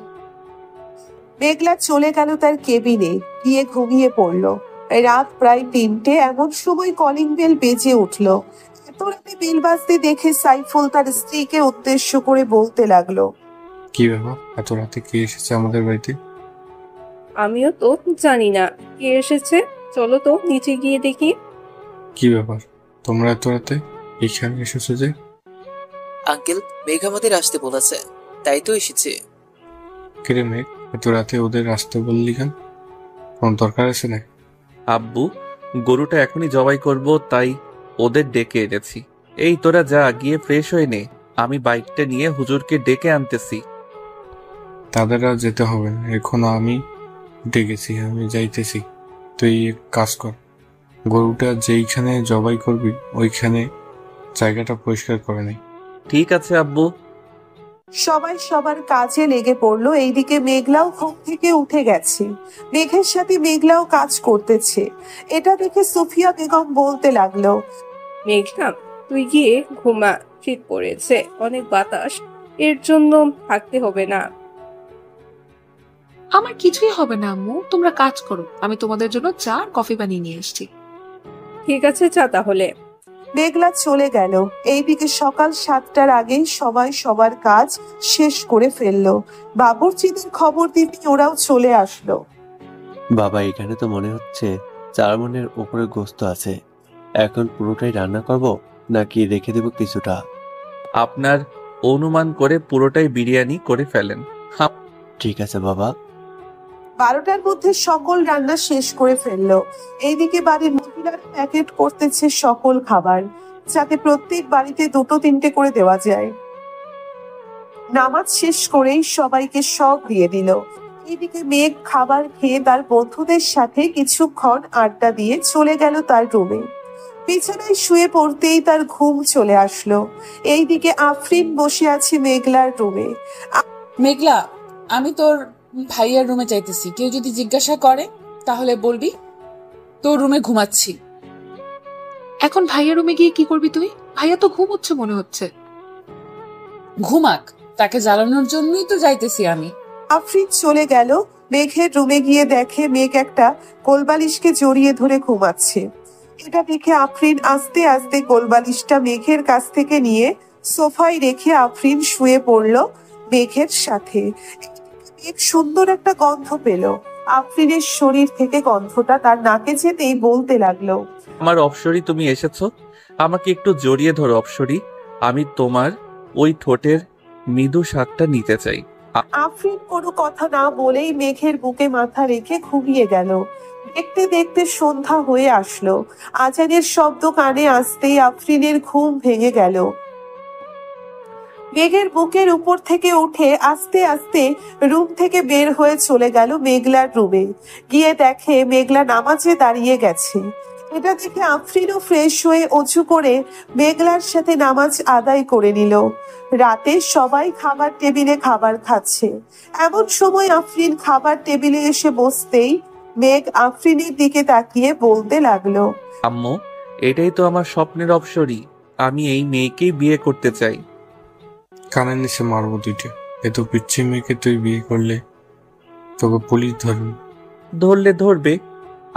মেঘলা চলে গেল তার কেবিনে, গিয়ে ঘুমিয়ে পড়লো। রাত প্রায় 3টে, এমন সময় কলিং বেল বেজে উঠলো। এত রাতে বেল বাজতে দেখে সাইফুল তার স্ত্রীকে উদ্দেশ্য করে বলতে লাগলো, কি ব্যাপার, এত রাতে কে এসেছে আমাদের বাড়িতে? আমিও তো জানি না কে এসেছে, চলো তো নিচে গিয়ে দেখি। কি ব্যাপার, তোমরা এত রাতে এখানে এসেছো যে? আঙ্কেল, মেঘ আমাদের আসতে বলেছে, তাই তো এসেছে। কিরে মেঘ, এত রাতে ওদের আসতে বললি কেন? কোন দরকার আছে না? আব্বু, গরুটা এখনই জবাই করব, তাই ওদের ডেকে এনেছি। এই তোরা যা, গিয়ে ফ্রেশ হয়ে নে, আমি বাইকটা নিয়ে হুজুরকে ডেকে আনতেছি। তাদের আর যেতে হবে না, এখন আমি ডেকেছি, আমি যাইতেছি। তুই এক কাজ কর, গরুটা যেইখানে জবাই করবি ওইখানে জায়গাটা পরিষ্কার করে নেই। ঠিক আছে আব্বু। সবাই সবার কাজে লেগে পড়লো। এইদিকে মেঘলাও ঘুম থেকে উঠে গেছে। মেঘের সাথে মেঘলাও কাজ করতেছে। এটা দেখে সুফিয়া বেগম বলতে লাগলো, মেঘনা, তুই গিয়ে ঘুমা, শীত পড়েছে, অনেক বাতাস, এর জন্য থাকতে হবে না। আমার কিছুই হবে না আম্মু, তোমরা কাজ করো, আমি তোমাদের জন্য চা আর কফি বানিয়ে নিয়ে আসছি। ঠিক আছে, চা তাহলে। মেঘলা চলে গেল। এইদিকে সকাল 7টার আগেই সবাই সবার কাজ শেষ করে ফেললো। বাবুর্চিদের খবর দিতে ওরাও চলে আসলো। বাবা, এখানে তো মনে হচ্ছে 4 মণের উপরে গোস্ত আছে। এখন পুরোটাই রান্না করব নাকি রেখে দেব কিছুটা? আপনার অনুমান করে পুরোটাই বিরিয়ানি করে ফেলেন। ঠিক আছে বাবা। 12টার মধ্যে সকল রান্না শেষ করে ফেললো। এইদিকে বাড়ির মহিলারা প্যাকেট করতেছে সকল খাবার, যাতে প্রত্যেক বাড়িতে 2-3টে করে দেওয়া যায়। নামাজ শেষ করেই সবাইকে সব দিয়ে দিল। এইদিকে মেঘ খাবার খেয়ে তার বন্ধুদের সাথে কিছুক্ষণ আড্ডা দিয়ে চলে গেল তার রুমে। বিছানায় শুয়ে পড়তেই তার ঘুম চলে আসলো। এইদিকে আফরিন বসে আছে মেঘলার রুমে। মেঘলা, আমি তোর ভাইয়ার রুমে যাইতেছি, কেউ যদি জিজ্ঞাসা করে তাহলে বলবি তোর রুমে ঘুমাচ্ছি। এখন ভাইয়ার রুমে গিয়ে কি করবি তুই? ভাইয়া তো ঘুমোচ্ছে মনে হচ্ছে। ঘুমাক, তাকে জ্বালানোর জন্যই তো যাইতেছি আমি। আফরিন চলে গেল। মেঘের রুমে গিয়ে দেখে মেঘ একটা কোলবালিশকে জড়িয়ে ধরে ঘুমাচ্ছে। এটা দেখে আফরিন আস্তে আস্তে কোলবালিশটা মেঘের কাছ থেকে নিয়ে সোফায় রেখে আফরিন শুয়ে পড়ল মেঘের সাথে। মেঘ সুন্দর একটা গন্ধ পেল। আফরিনের শরীর থেকে গন্ধটা তার নাকে যেতেই বলতে লাগলো, আমার অপসরি, তুমি এসেছো। আমাকে একটু জড়িয়ে ধরো অপসরি, আমি তোমার ওই ঠোঁটের মৃদু স্বাদটা নিতে চাই। আফরিন কোনো কথা না বলেই মেঘের বুকে মাথা রেখে ঘুমিয়ে গেল। দেখতে দেখতে সন্ধ্যা হয়ে আসলো। আজানের শব্দ কানে আসতেই আফরিনের ঘুম ভেঙে গেল। মেঘের বুকের উপর থেকে উঠে আস্তে আস্তে রুম থেকে বের হয়ে চলে গেল মেঘলার রুমে। গিয়ে দেখে মেঘলা নামাজে দাঁড়িয়ে গেছে। এটা দেখে আফরিনও ফ্রেশ হয়ে অজু করে মেঘলার সাথে নামাজ আদায় করে নিল। রাতে সবাই খাবার টেবিলে খাবার খাচ্ছে। এমন সময় আফরিন খাবার টেবিলে এসে বসতেই মেঘ আফরিনের দিকে তাকিয়ে বলতে লাগলো, আম্মু, এটাই তো আমার স্বপ্নের অপসরি, আমি এই মেয়েকেই বিয়ে করতে চাই। কানের নিচে মারবো 2টা। এত পিচ্ছি মেয়েকে তুই বিয়ে করলে তোকে পুলিশ ধরবে। ধরলে ধরবে,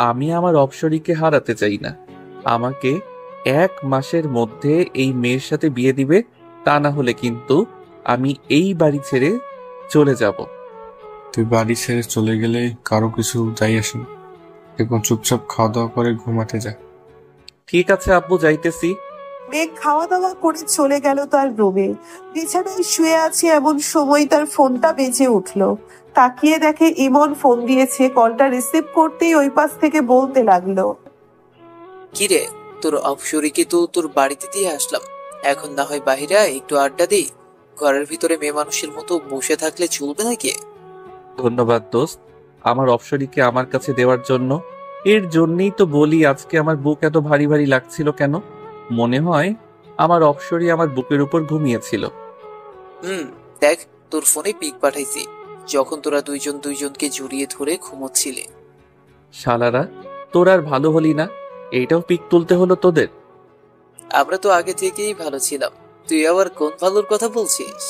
আমি আমার অপসরিকে হারাতে চাই না। আমাকে 1 মাসের মধ্যে এই মেয়ের সাথে বিয়ে দিবে, তা না হলে কিন্তু আমি এই বাড়ি ছেড়ে চলে যাব। তুই বাড়ি ছেড়ে চলে গেলে কারো কিছু যাই আসে না। এখন চুপচাপ খাওয়া দাওয়া করে ঘুমাতে যা। ঠিক আছে আব্বু, যাইতেছি। মেঘ খাওয়া দাওয়া করে চলে গেল তার রুমে। বিছানায় শুয়ে আছে এমন সময় তার ফোনটা বেজে উঠলো। তাকিয়ে দেখে ইমন ফোন দিয়েছে। কলটা রিসিভ করতেই ওই পাশ থেকে বলতে লাগলো, কিরে, তোর অপসরিকে তো তোর বাড়িতে দিয়ে আসলাম, এখন না হয় বাহিরে একটু আড্ডা দিই। ঘরের ভিতরে মেয়ে মানুষের মতো বসে থাকলে চলবে নাকি? ধন্যবাদ দোস্ত, আমার অপসরিকে আমার কাছে দেওয়ার জন্য। এর জন্যই তো বলি আজকে আমার বুক এত ভারী ভারী লাগছিল কেন। মনে হয় আমার অপসরি আমার বুকের উপর ঘুমিয়েছিল। দেখ, তোর ফোনে পিক পাঠাইছি, যখন তোরা দুইজন দুইজনকে জড়িয়ে ধরে ঘুমোচ্ছিলে। শালারা, তোর আর ভালো হলি না, এইটাও পিক তুলতে হলো তোদের। আমরা তো আগে থেকেই ভালো ছিলাম, তুই আবার কোন ভালোর কথা বলছিস?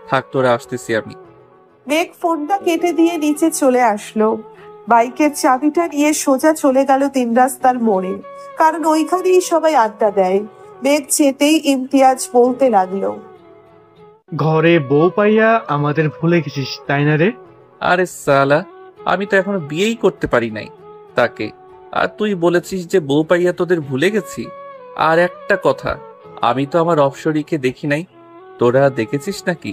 থাক, তোরা আসতেছি আমি। মেঘ ফোনটা কেটে দিয়ে নিচে চলে আসলো। বাইকের চাবিটা নিয়ে সোজা চলে গেল 3 রাস্তার মোড়ে, কারণ ওইখানেই সবাই আড্ডা দেয়। মেঘ যেতেই ইমতিয়াজ বলতে লাগলো, ঘরে বউ পাইয়া আমাদের ভুলে গেছিস তাই না রে? আরে সালা, আমি তো এখনো বিয়েই করতে পারি নাই তাকে, আর তুই বলেছিস যে বউ পাইয়া তোদের ভুলে গেছি। আর একটা কথা, আমি তো আমার অপসরিকে দেখি নাই, তোরা দেখেছিস নাকি?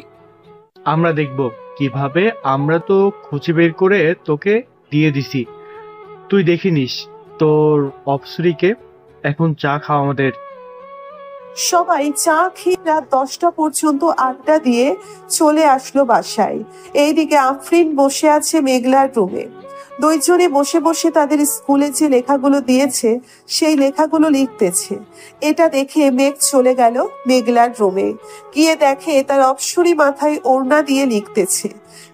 আমরা দেখব কিভাবে, আমরা তো খুঁজে বের করে তোকে দিয়ে দিছি, তুই দেখিনিস তোর অপসরিকে। এখন চা খাও আমাদের। সবাই চা খেয়ে রাত 10টা পর্যন্ত আড্ডা দিয়ে চলে আসলো বাসায়। এইদিকে আফরিন বসে আছে মেঘলার রুমে। দুইজনে বসে বসে তাদের স্কুলে যে লেখাগুলো দিয়েছে সেই লেখাগুলো লিখতেছে। এটা দেখে মেঘ চলে গেল মেঘলার রুমে। গিয়ে দেখে তার অপসরী মাথায় ওড়না দিয়ে লিখতেছে,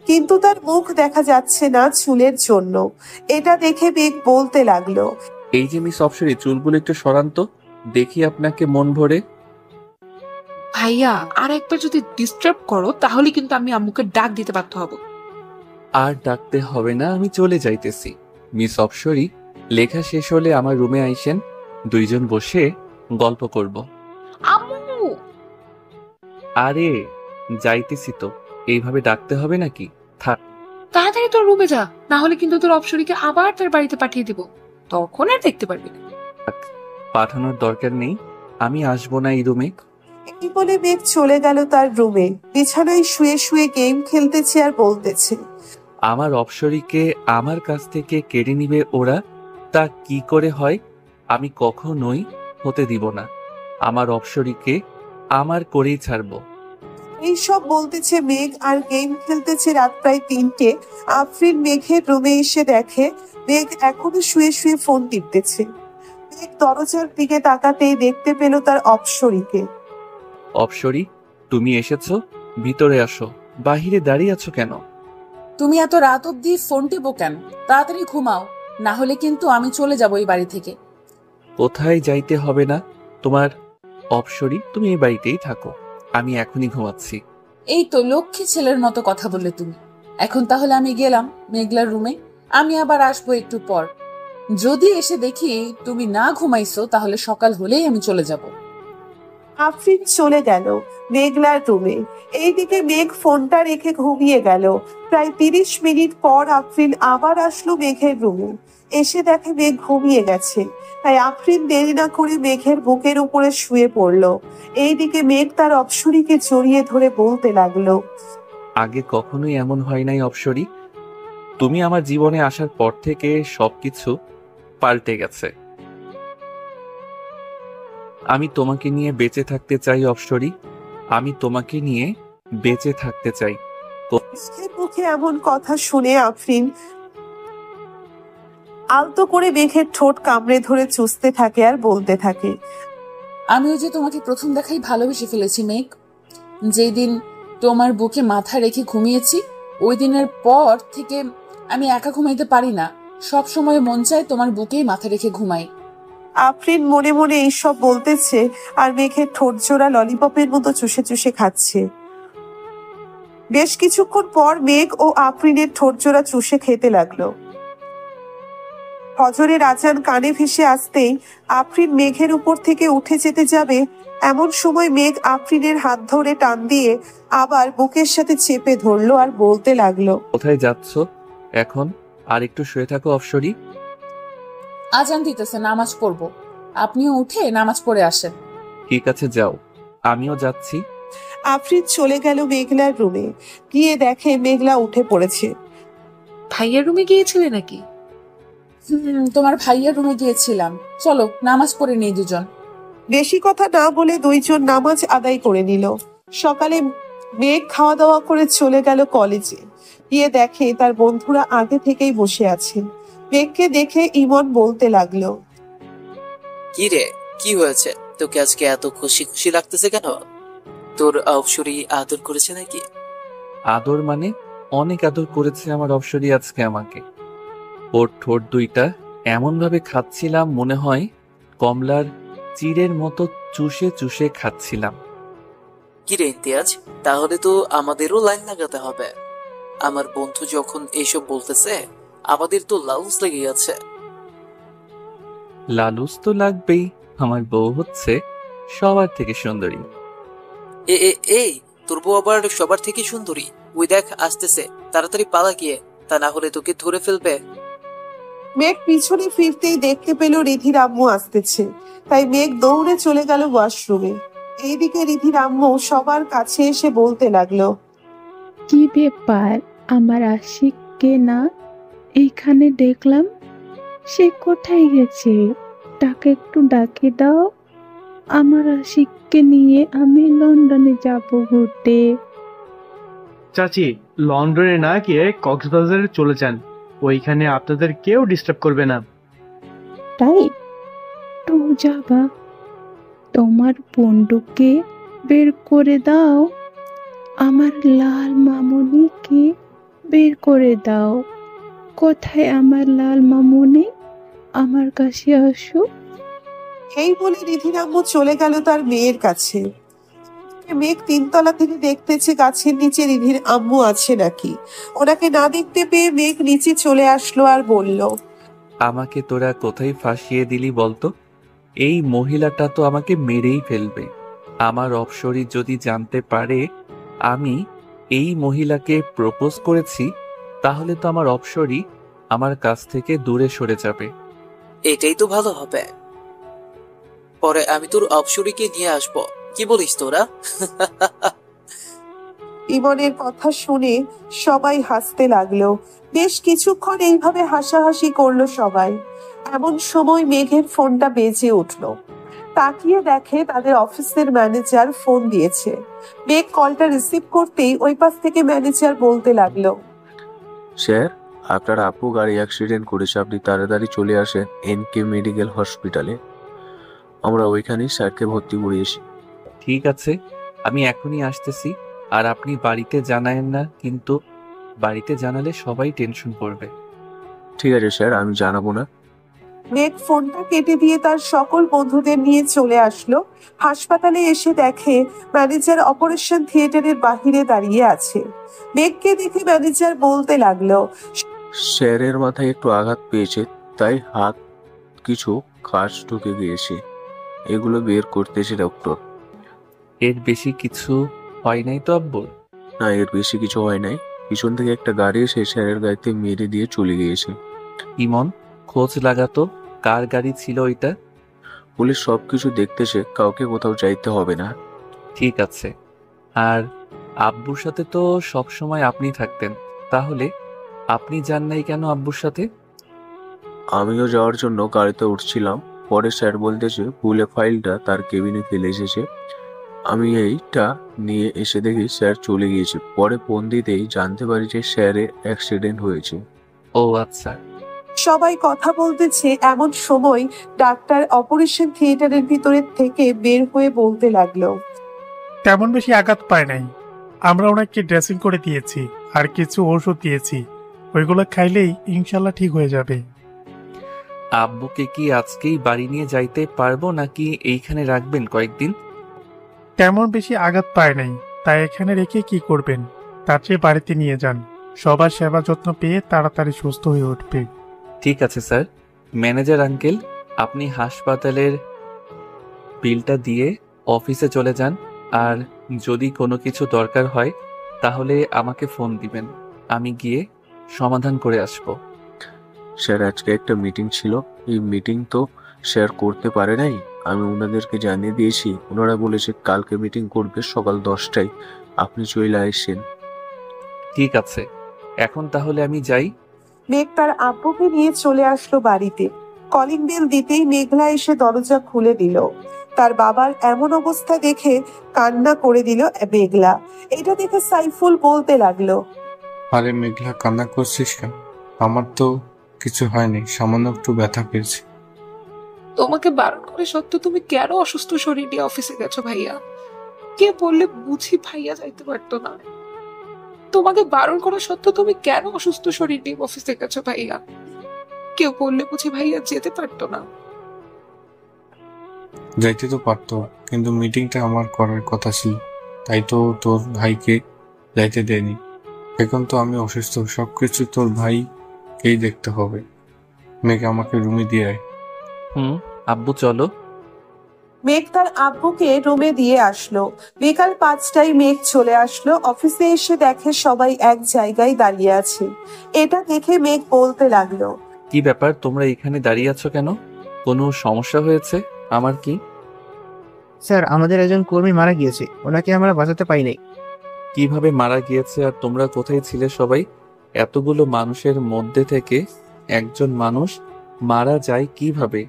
কিন্তু তার মুখ দেখা যাচ্ছে না চুলের জন্য। এটা দেখে মেঘ বলতে লাগলো, এই যে মিস অপসরি, চুলগুলো একটু সরান তো, দেখি আপনাকে মন ভরে। ভাইয়া আর একবার যদি ডিস্টার্ব করো তাহলে কিন্তু আমি আম্মুকে ডাক দিতে বাধ্য হব। আর ডাকতে হবে না, আমি চলে যাইতেছি। মিস অপসরি, লেখা শেষ হলে আমার রুমে আইসেন, দুইজন বসে গল্প করব। আম্মু! আরে যাইতেছি তো, এইভাবে ডাকতে হবে নাকি? থাক। তাড়াতাড়ি তোর রুমে যা, না হলে কিন্তু তোর অপসরীকে আবার তার বাড়িতে পাঠিয়ে দিব, তখন আর দেখতে পারবি না। পাঠানোর দরকার নেই, আমি আসবো না এই রুমে। এই বলে মেঘ চলে গেল তার রুমে। বিছানায় শুয়ে শুয়ে গেম খেলতেছে আর বলতেছে, আমার অপসরীকে আমার কাছ থেকে কেড়ে নিবে ওরা, তা কি করে হয়? আমি কখনোই হতে দিব না। আমার অপসরীকে আমার করেই ছাড়বো। এইসব বলতেছে মেঘ আর গেম খেলতেছে। রাত প্রায় 3টে। আফরিন মেঘের রুমে এসে দেখে মেঘ এখনো শুয়ে শুয়ে ফোন টিপতেছে। মেঘ দরজার দিকে তাকাতেই দেখতে পেল তার অপসরীকে। অপসরী, তুমি এসেছো, ভিতরে আসো। বাহিরে দাঁড়িয়ে আছো কেন? তুমি এত রাত অব্দি ফোন টিপো কেন? তাড়াতাড়ি ঘুমাও, না হলে কিন্তু আমি চলে যাবো এই বাড়ি থেকে। কোথায় যাইতে হবে না তোমার। অপসরী, তুমি এই বাড়িতেই থাকো, আমি এখনই ঘুমাচ্ছি। এই তো লক্ষ্মী ছেলের মতো কথা বললে তুমি। এখন তাহলে আমি গেলাম মেঘলার রুমে, আমি আবার আসবো একটু পর। যদি এসে দেখি তুমি না ঘুমাইছো তাহলে সকাল হলেই আমি চলে যাব। আফরিন চলে গেল মেঘলার রুমে। এইদিকে মেঘ ফোনটা রেখে ঘুমিয়ে গেল। প্রায় 30 মিনিট পর আফরিন আবার আসলো মেঘের রুমে। এসে দেখে মেঘ ঘুমিয়ে গেছে, তাই আফরিন দেরি না করে মেঘের বুকের উপরে শুয়ে পড়লো। এইদিকে মেঘ তার অপসরীকে জড়িয়ে ধরে বলতে লাগলো, আগে কখনোই এমন হয় নাই অপসরী, তুমি আমার জীবনে আসার পর থেকে সবকিছু পাল্টে গেছে। আমি তোমাকে নিয়ে বেঁচে থাকতে চাই অপসরী, আমি তোমাকে নিয়ে বেঁচে থাকতে চাই। মেঘের মুখে এমন কথা শুনে আফরিন আলতো করে মেঘের ঠোঁট কামড়ে ধরে চুষতে থাকে আর বলতে থাকে, আমিও যে তোমাকে প্রথম দেখাই ভালোবেসে ফেলেছি মেঘ। যেই দিন তোমার বুকে মাথা রেখে ঘুমিয়েছি ওই দিনের পর থেকে আমি একা ঘুমাইতে পারি না, সব সময় মন চায় তোমার বুকেই মাথা রেখে ঘুমাই। আফরিন মনে মনে এইসব বলতেছে আর মেঘের ঠোঁট জোড়া ললিপপের মতো চুষে চুষে খাচ্ছে। বেশ কিছুক্ষণ পর মেঘ ও আফরিনের ঠোঁট জোড়া চুষে খেতে লাগলো। ফজরের আজান কানে ভেসে আসতেই আফরিন মেঘের উপর থেকে উঠে যেতে যাবে, এমন সময় মেঘ আফরিনের হাত ধরে টান দিয়ে আবার বুকের সাথে চেপে ধরলো আর বলতে লাগলো, কোথায় যাচ্ছ এখন? আর একটু শুয়ে থাকো অপসরী। আজান দিতেছে, নামাজ পড়বো, আপনিও উঠে নামাজ পড়ে আসেন। ঠিক আছে যাও, আমিও যাচ্ছি। আফরিন চলে গেল মেঘলার রুমে। গিয়ে দেখে মেঘলা উঠে পড়েছে। ভাইয়ার রুমে গিয়েছিলে নাকি? তোমার ভাইয়ার রুমে গিয়েছিলাম, চলো নামাজ পড়ে নেই দুজন। বেশি কথা না বলে দুইজন নামাজ আদায় করে নিল। সকালে মেঘ খাওয়া দাওয়া করে চলে গেল কলেজে। গিয়ে দেখে তার বন্ধুরা আগে থেকেই বসে আছে। মেঘকে দেখে ইমন বলতে লাগলো, কি রে, কি হয়েছে? তোকে আজকে এত খুশি খুশি লাগতেছে কেন? তোর অপসরী আদর করেছে নাকি? আদর মানে? অনেক আদর করেছে আমার অপসরী আজকে আমাকে। ওর ঠোঁট দুইটা এমন ভাবে খাচ্ছিলাম মনে হয় কমলার চিড়ের মতো চুষে চুষে খাচ্ছিলাম। কি রে ইমতিয়াজ, তাহলে তো আমাদেরও লাইন লাগাতে হবে। আমার বন্ধু যখন এইসব বলতেছে আমাদের তো লাউস লেগে গেছে। লালুস তো লাগবেই, আমার বউ হচ্ছে সবার থেকে সুন্দরী। এই তোর বউ আবার সবার থেকে সুন্দরী? ওই দেখ আসতেছে, তাড়াতাড়ি পালা গিয়ে, তা না হলে তোকে ধরে ফেলবে। মেঘ পিছনে ফিরতেই দেখতে পেল রিধির আম্মু আসতেছে, তাই মেঘ দৌড়ে চলে গেল ওয়াশরুমে। এইদিকে রিধির আম্মু সবার কাছে এসে বলতে লাগলো, কি ব্যাপার, আমার আশিককে না এইখানে দেখলাম, সে কোথায় গেছে? তাকে একটু ডাকে দাও, আমার আশিককে নিয়ে আমি লন্ডনে যাব ঘুরতে। চাচি, লন্ডনে না গিয়ে কক্সবাজারে চলে যান, ওইখানে আপনাদের কেউ ডিস্টার্ব করবে না। তাই তো যাবা, তোমার বন্দুককে বের করে দাও, আমার লাল মামুনিকে বের করে দাও। কোথায় আমার লাল মামুনি? আমার কাছে আসো। এই বলে রিধির আম্মু চলে গেল তার মেয়ের কাছে। মেঘ 3 তলা থেকে দেখতেছে গাছের নিচে রিধির আম্মু আছে নাকি। ওনাকে না দেখতে পেয়ে মেঘ নিচে চলে আসলো আর বলল, আমাকে তোরা কোথায় ফাঁসিয়ে দিলি বলতো? এই মহিলাটা তো আমাকে মেরেই ফেলবে। আমার অপসরি যদি জানতে পারে আমি এই মহিলাকে প্রপোজ করেছি, তাহলে তো আমার অপসরি আমার কাছ থেকে দূরে সরে যাবে। এটাই তো ভালো হবে। পরে আমি তোর অপসরীকে নিয়ে আসবো, কি বলিস তোরা? ইমনের কথা শুনে সবাই হাসতে লাগলো। বেশ কিছুক্ষণ এইভাবে হাসাহাসি করলো সবাই। এমন সময় মেঘের ফোনটা বেজে উঠলো। তাকিয়ে দেখে তাদের অফিসের ম্যানেজার ফোন দিয়েছে। মেঘ কলটা রিসিভ করতেই ওই পাশ থেকে ম্যানেজার বলতে লাগলো, স্যার, আপনার আপু গাড়ি অ্যাক্সিডেন্ট করেছে, আপনি তাড়াতাড়ি চলে আসেন এনকে মেডিকেল হসপিটালে। আমরা ওইখানেই স্যারকে ভর্তি করিয়েছি। ঠিক আছে, আমি এখনই আসতেছি। আর আপনি বাড়িতে জানায়েন না, কিন্তু বাড়িতে জানালে সবাই টেনশন করবে। ঠিক আছে স্যার, আমি জানাবো না। মেঘ ফোনটা কেটে দিয়ে তার সকল বন্ধুদের নিয়ে চলে আসলো। হাসপাতালে এসে দেখে ম্যানেজার অপারেশন থিয়েটারের বাহিরে দাঁড়িয়ে আছে। মেঘকে দেখে ম্যানেজার বলতে লাগলো, স্যারের মাথায় একটু আঘাত পেয়েছে, তাই হাত কিছু খাস ঢুকে গিয়েছে, এগুলো বের করতেছে ডক্টর। এর বেশি কিছু হয় নাই তো আব্বুর? না, এর বেশি কিছু হয় নাই। পিছন থেকে একটা গাড়ি এসে স্যারের গাড়িতে মেরে দিয়ে চলে গিয়েছে। ইমন, খোঁজ লাগাতো কার গাড়ি ছিল ওইটা। পুলিশ সবকিছু দেখতেছে, কাউকে কোথাও যাইতে হবে না। ঠিক আছে। আর আব্বুর সাথে তো সব সময় আপনি থাকতেন, তাহলে আপনি যান নাই কেন আব্বুর সাথে? আমিও যাওয়ার জন্য গাড়িতে উঠছিলাম, পরে স্যার বলতেছে ভুলে ফাইলটা তার কেবিনে ফেলে এসেছে। আমি এইটা নিয়ে এসে দেখি স্যার চলে গিয়েছে। পরে ফোন দিতেই জানতে পারি যে স্যারের অ্যাক্সিডেন্ট হয়েছে। ও আচ্ছা। সবাই কথা বলতেছে এমন সময় ডাক্তার অপারেশন থিয়েটারের ভিতরের থেকে বের হয়ে বলতে লাগলো, তেমন বেশি আঘাত পায় নাই। আমরা ওনাকে ড্রেসিং করে দিয়েছি আর কিছু ওষুধ দিয়েছি, ওইগুলো খাইলেই ইনশাল্লাহ ঠিক হয়ে যাবে। আব্বুকে কি আজকেই বাড়ি নিয়ে যাইতে পারবো নাকি এইখানে রাখবেন কয়েকদিন? তেমন বেশি আঘাত পায় নাই, তাই এখানে রেখে কি করবেন? তার চেয়ে বাড়িতে নিয়ে যান, সবার সেবা যত্ন পেয়ে তাড়াতাড়ি সুস্থ হয়ে উঠবে। ঠিক আছে স্যার। ম্যানেজার আঙ্কেল, আপনি হাসপাতালের বিলটা দিয়ে অফিসে চলে যান, আর যদি কোনো কিছু দরকার হয় তাহলে আমাকে ফোন দিবেন, আমি গিয়ে সমাধান করে আসবো। স্যার, আজকে একটা মিটিং ছিল, এই মিটিং তো স্যার করতে পারে নাই। আমি ওনাদেরকে জানিয়ে দিয়েছি, ওনারা বলেছে কালকে মিটিং করবে সকাল 10টায়, আপনি চলে আসেন। ঠিক আছে, এখন তাহলে আমি যাই। মেঘ তার আব্বুকে নিয়ে চলে আসলো বাড়িতে। কলিং বেল দিতেই মেঘলা এসে দরজা খুলে দিল। তার বাবার এমন অবস্থা দেখে কান্না করে দিল মেঘলা। এটা দেখে সাইফুল বলতে লাগলো, আরে মেঘলা, কান্না করছিস কেন? আমার তো কিছু হয়নি, সামান্য একটু ব্যথা পেয়েছি। তোমাকে বারণ করে সত্ত্বেও তুমি কেন অসুস্থ শরীর নিয়ে অফিসে গেছো ভাইয়া? কে বললে বুঝি ভাইয়া যাইতে পারতো না? তোমাকে বারণ করা সত্ত্বেও তুমি কেন অসুস্থ শরীর নিয়ে অফিসে গেছো ভাইয়া? কেউ বললে বুঝি ভাইয়া যেতে পারতো না? যাইতে তো পারতো, কিন্তু মিটিংটা আমার করার কথা ছিল, তাই তো তোর ভাইকে যাইতে দেয়নি। এখন তো আমি অসুস্থ, সবকিছু তোর ভাইকেই দেখতে হবে। মেঘ, আমাকে রুমে দিয়ে আয়। আব্বু চলো। মেঘ তার আব্বুকে রুমে দিয়ে আসলো। বিকাল 5টায় মেঘ চলে আসলো। অফিসে এসে দেখে সবাই এক জায়গায় দাঁড়িয়ে আছে। এটা দেখে মেঘ বলতে লাগলো, কি ব্যাপার, তোমরা এখানে দাঁড়িয়ে আছো কেন? কোনো সমস্যা হয়েছে? আমার কি? স্যার, আমাদের একজন কর্মী মারা গিয়েছে, ওনাকে আমরা বাঁচাতে পারি নাই। কিভাবে মারা গিয়েছে আর তোমরা কোথায় ছিলে সবাই? এতগুলো মানুষের মধ্যে থেকে একজন মানুষ মারা যায় কিভাবে?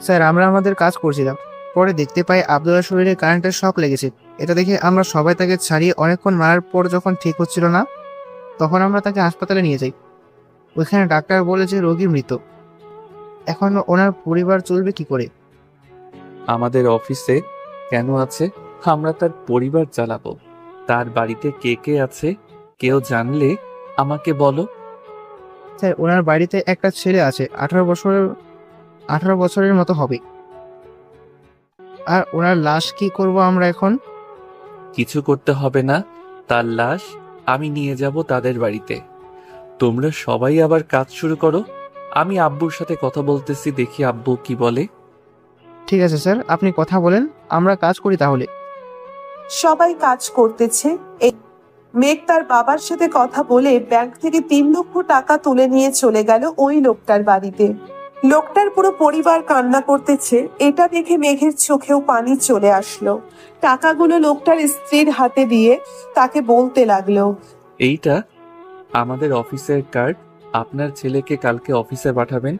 স্যার, আমরা আমাদের কাজ করছিলাম, পরে দেখতে পাই আব্দুল্লাহর শরীরে কারেন্টের শক লেগেছে। এটা দেখে আমরা সবাই তাকে ছাড়িয়ে অনেকক্ষণ মারার পর যখন ঠিক হচ্ছিল না, তখন আমরা তাকে হাসপাতালে নিয়ে যাই। ওইখানে ডাক্তার বলেছে রোগী মৃত। এখন ওনার পরিবার চলবে কি করে? আমাদের অফিসে কেন আছে? আমরা তার পরিবার চালাবো। তার বাড়িতে কে কে আছে কেউ জানলে আমাকে বলো। স্যার, ওনার বাড়িতে একটা ছেলে আছে, 18 বছরের মতো হবে। আর ওনার লাশ কি করব আমরা এখন? কিছু করতে হবে না, তার লাশ আমি নিয়ে যাব তাদের বাড়িতে। তোমরা সবাই আবার কাজ শুরু করো। আমি আব্বুর সাথে কথা বলতেছি, দেখি আব্বু কি বলে। ঠিক আছে স্যার, আপনি কথা বলেন, আমরা কাজ করি তাহলে। সবাই কাজ করতেছে। মেঘ তার বাবার সাথে কথা বলে ব্যাংক থেকে 3 লক্ষ টাকা তুলে নিয়ে চলে গেল ওই লোকটার বাড়িতে। লোকটার পুরো পরিবার কান্না করতেছে। এটা দেখে মেঘের চোখেও পানি চলে আসলো। টাকাগুলো লোকটার স্ত্রীর হাতে দিয়ে তাকে বলতে লাগলো, এইটা আমাদের অফিসের কার্ড। আপনার ছেলেকে কালকে অফিসে পাঠাবেন,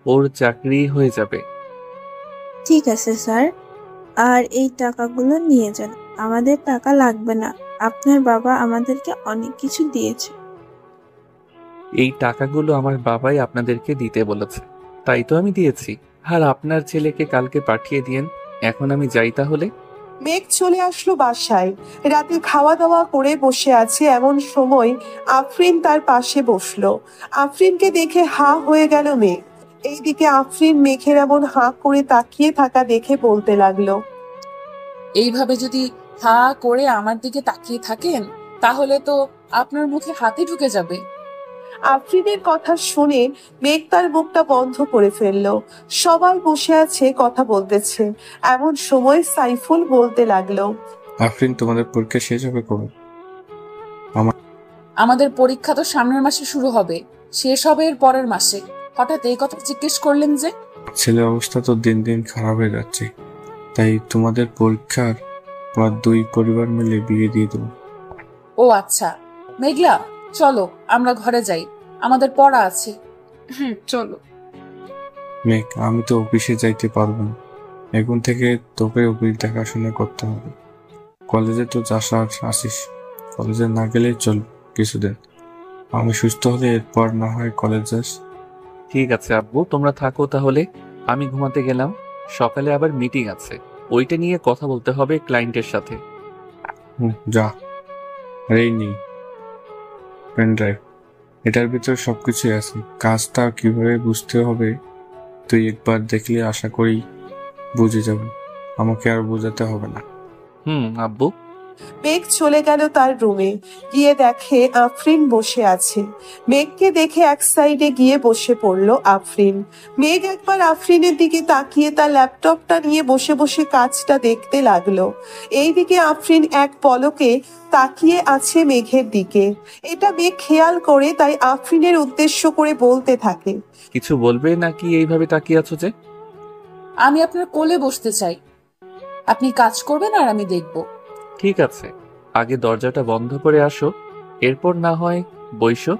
ওর চাকরি হয়ে যাবে। ঠিক আছে স্যার, আর এই টাকাগুলো নিয়ে যান। আমাদের টাকা লাগবে না, আপনার বাবা আমাদেরকে অনেক কিছু দিয়েছে। এই টাকাগুলো আমার বাবাই আপনাদেরকে দিতে বলেছে, তাই তো আমি দিয়েছি। আর আপনার ছেলেকে কালকে পাঠিয়ে দিয়েন। এখন আমি যাই তাহলে। মেঘ চলে আসলো বাসায়। রাতে খাওয়া দাওয়া করে বসে আছে, এমন সময় আফরিন তার পাশে বসলো। আফরিনকে দেখে হা হয়ে গেল মেঘ। এইদিকে আফরিন মেঘের এমন হা করে তাকিয়ে থাকা দেখে বলতে লাগলো, এইভাবে যদি হা করে আমার দিকে তাকিয়ে থাকেন তাহলে তো আপনার মুখে হাতে ঢুকে যাবে। আফরিনের কথা শুনে মেঘ তার মুখটা বন্ধ করে ফেললো। সবাই বসে আছে, কথা বলতেছে। এমন সময় সাইফুল বলতে লাগলো, আফরিন, তোমাদের পরীক্ষা শেষ হবে কবে? আমাদের পরীক্ষা তো সামনের মাসে শুরু হবে, শেষ হবে এর পরের মাসে। হঠাৎ এই কথা জিজ্ঞেস করলেন যে? ছেলের অবস্থা তো দিন দিন খারাপ হয়ে যাচ্ছে, তাই তোমাদের পরীক্ষার পর 2 পরিবার মিলে বিয়ে দিয়ে দেবো। ও আচ্ছা, মেঘলা চলো আমরা ঘরে যাই, আমাদের পড়া আছে। চলো। মেঘ, আমি তো অফিসে যাইতে পারবো না। এখন থেকে তোকে অফিস দেখাশোনা করতে হবে। কলেজে তো যাস আর আসিস, কলেজে না গেলেই চল কিছুদিন। আমি সুস্থ হলে এরপর না হয় কলেজ যাস। ঠিক আছে আব্বু, তোমরা থাকো তাহলে। আমি ঘুমাতে গেলাম, সকালে আবার মিটিং আছে, ওইটা নিয়ে কথা বলতে হবে ক্লায়েন্টের সাথে। যা। আর এই নেই পেন ড্রাইভ, এটার ভিতরে সবকিছুই আছে। কাজটা কিভাবে বুঝতে হবে তুই একবার দেখলে আশা করি বুঝে যাবে, আমাকে আর বোঝাতে হবে না। আব্বু। মেঘ চলে গেল তার রুমে। গিয়ে দেখে আফরিন বসে আছে। মেঘকে দেখে এক সাইডে গিয়ে বসে পড়লো আফরিন। মেঘ একবার আফরিনের দিকে তাকিয়ে তার ল্যাপটপটা নিয়ে বসে বসে কাজটা দেখতে লাগলো। এইদিকে আফরিন এক পলকে তাকিয়ে আছে মেঘের দিকে। এটা মেঘ খেয়াল করে, তাই আফরিনের উদ্দেশ্য করে বলতে থাকে, কিছু বলবে নাকি এইভাবে তাকিয়ে আছো যে? আমি আপনার কোলে বসতে চাই, আপনি কাজ করবেন আর আমি দেখব। ঠিক আছে, আগে দরজাটা বন্ধ করে আসো, এরপর না হয় বইসো।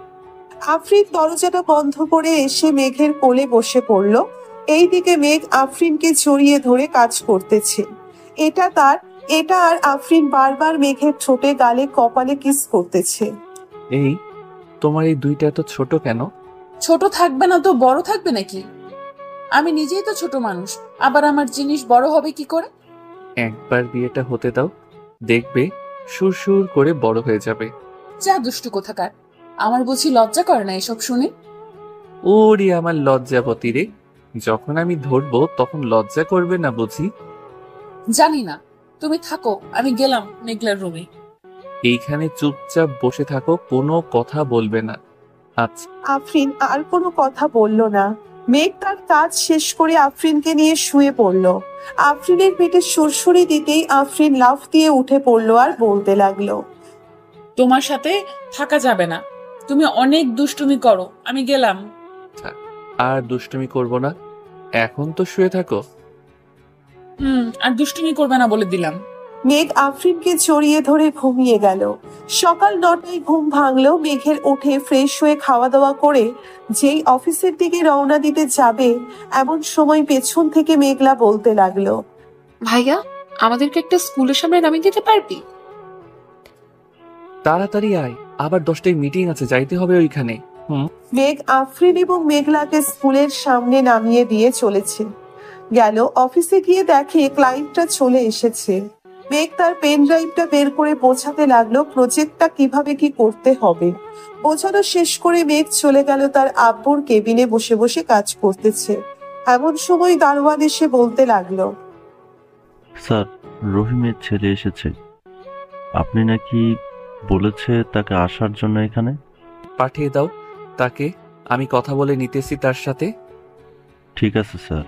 আফরিন দরজাটা বন্ধ করে এসে মেঘের কোলে বসে পড়লো। এইদিকে মেঘ আফরিনকে জড়িয়ে ধরে কাজ করতেছে। এটা আর আফরিন বারবার মেঘের ঠোঁটে, গালে, কপালে কিস করতেছে। এই তোমার এই দুইটা এত ছোট কেন? ছোট থাকবে না তো বড় থাকবে নাকি? আমি নিজেই তো ছোট মানুষ, আবার আমার জিনিস বড় হবে কি করে? একবার বিয়েটা হতে দাও, দেখবে সুর করে বড় হয়ে যাবে। যা দুষ্টু কোথাকার, আমার বুঝি লজ্জা করে না এসব শুনে? ওরে আমার লজ্জাবতী রে, যখন আমি ধরবো তখন লজ্জা করবে না বুঝি? জানি না, তুমি থাকো, আমি গেলাম মেঘলার রুমে। এইখানে চুপচাপ বসে থাকো, কোনো কথা বলবে না। আচ্ছা। আফরিন আর কোনো কথা বলল না। মেঘ তার কাজ শেষ করে আফরিনকে নিয়ে শুয়ে পড়লো। আফরিনের পেটে সুরসুরি দিতেই আফরিন লাফ দিয়ে উঠে পড়লো আর বলতে লাগলো, তোমার সাথে থাকা যাবে না, তুমি অনেক দুষ্টুমি করো, আমি গেলাম। আর দুষ্টুমি করব না, এখন তো শুয়ে থাকো। আর দুষ্টুমি করবে না বলে দিলাম। মেঘ আফরিনকে জড়িয়ে ধরে ঘুমিয়ে গেল। সকাল 9টায় ঘুম ভাঙলো মেঘের। উঠে ফ্রেশ হয়ে খাওয়া দাওয়া করে যেই অফিসের দিকে রওনা দিতে যাবে, এমন সময় পেছন থেকে মেঘলা বলতে লাগলো, ভাইয়া, আমাদেরকে একটা স্কুলের সামনে নামিয়ে দিতে পারবি? তাড়াতাড়ি আয়, আবার 10টায় মিটিং আছে, যাইতে হবে ওইখানে। মেঘ আফরিন এবং মেঘলাকে স্কুলের সামনে নামিয়ে দিয়ে চলেছে। গেল অফিসে গিয়ে দেখে ক্লায়েন্টটা চলে এসেছে। মেঘ তার পেন ড্রাইভটা বের করে বোঝাতে লাগলো প্রজেক্টটা কিভাবে কি করতে হবে। বোঝানো শেষ করে মেঘ চলে গেল তার আব্বুর কেবিনে বসে বসে কাজ করতেছে। এমন সময় দারোয়ান এসে বলতে লাগলো, স্যার, রহিমের ছেলে এসেছে। আপনি নাকি বলেছে তাকে আসার জন্য এখানে? পাঠিয়ে দাও তাকে, আমি কথা বলে নিতেছি তার সাথে। ঠিক আছে স্যার।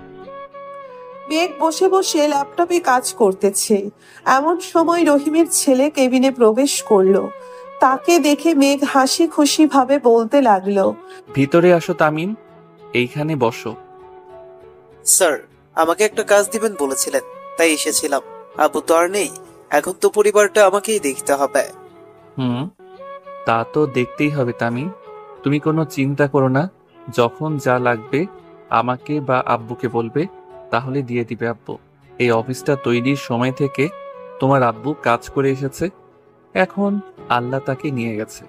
মেঘ বসে বসে ল্যাপটপে কাজ করতেছে। এমন সময় রহিমের ছেলে কেবিনে প্রবেশ করলো। তাকে দেখে মেঘ হাসি খুশি ভাবে বলতে লাগলো, ভিতরে আসো তামিম, এইখানে বসো। স্যার, আমাকে একটা কাজ দিবেন বলেছিলেন, তাই এসেছিলাম। আব্বু তো আর নেই, এখন তো পরিবারটা আমাকেই দেখতে হবে। তা তো দেখতেই হবে তামিম, তুমি কোনো চিন্তা করো না। যখন যা লাগবে আমাকে বা আব্বুকে বলবে, তাহলে দিয়ে দিবে আব্বু। এই অফিসটা তৈরির সময় থেকে তোমার আব্বু কাজ করে এসেছে, এখন আল্লাহ তাকে নিয়ে গেছে।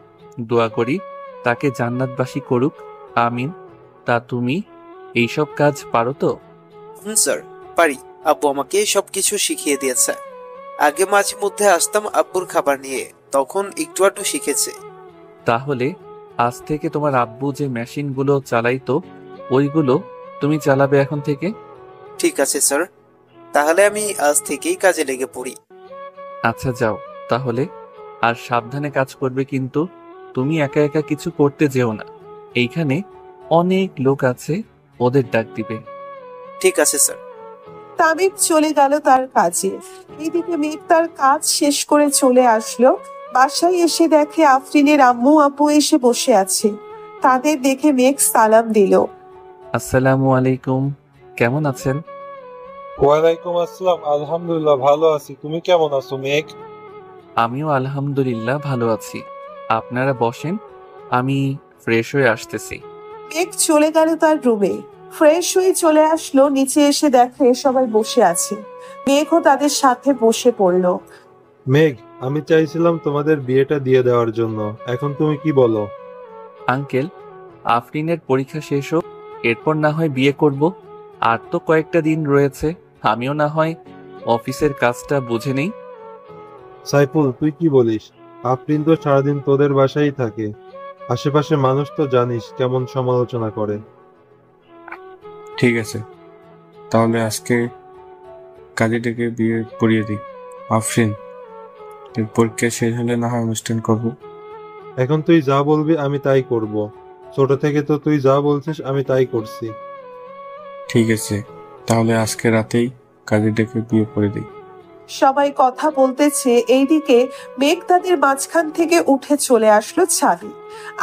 দোয়া করি তাকে জান্নাতবাসী করুক, আমিন। তা তুমি এইসব কাজ পারো তো? স্যার, পারি। আব্বু আমাকে সবকিছু শিখিয়ে দিয়েছে। আগে মাঝে মধ্যে আসতাম আব্বুর খাবার নিয়ে, তখন একটু আধটু শিখেছে। তাহলে আজ থেকে তোমার আব্বু যে মেশিনগুলো চালাইতো ওইগুলো তুমি চালাবে এখন থেকে। ঠিক আছে স্যার, তাহলে আমি আজ থেকেই কাজে লেগে পড়ি। আচ্ছা যাও তাহলে, আর সাবধানে কাজ করবে কিন্তু। তুমি একা একা কিছু করতে যেও না, এইখানে অনেক লোক আছে, ওদের ডাক দিবে। ঠিক আছে স্যার। তামিম চলে গেল তার কাজে। এইদিকে মেঘ তার কাজ শেষ করে চলে আসলো। বাসায় এসে দেখে আফরিনের আম্মু আব্বু এসে বসে আছে। তাদের দেখে মেঘ সালাম দিল। আসসালামু আলাইকুম, কেমন আছেন? ওয়ালাইকুম আসসালাম, আলহামদুলিল্লাহ ভালো আছি। তুমি কেমন আছো মেঘ? আমিও আলহামদুলিল্লাহ ভালো আছি। আপনারা বসেন, আমি ফ্রেশ হয়ে আসতেছি। মেঘ চলে গেল তার রুমে। ফ্রেশ হয়ে চলে আসলো, নিচে এসে দেখে সবাই বসে আছে। মেঘও তাদের সাথে বসে পড়লো। মেঘ, আমি চাইছিলাম তোমাদের বিয়েটা দিয়ে দেওয়ার জন্য, এখন তুমি কি বলো? আঙ্কেল, আফরিনের পরীক্ষা শেষ হোক, এরপর না হয় বিয়ে করব। আর তো কয়েকটা দিন রয়েছে, আমিও না হয় অফিসের কাজটা বুঝে নেই। সাইফুল, তুই কি বলিস? আফরিন তো সারাদিন তোদের বাসায় থাকে, আশেপাশে মানুষ তো জানিস কেমন সমালোচনা করে। ঠিক আছে, তাহলে আজকে কাজে ডেকে বিয়ে পড়িয়ে দিই। আফরিন, পরীক্ষা শেষ হলে না হয় অনুষ্ঠান করবো। এখন তুই যা বলবি আমি তাই করব। ছোট থেকে তো তুই যা বলছিস আমি তাই করছি। ঠিক আছে, তাহলে আজকে রাতেই কাজে ডেকে বিয়ে করে দিই। সবাই কথা বলতেছে, এইদিকে মেঘ তাদের মাঝখান থেকে উঠে চলে আসলো ছাদে।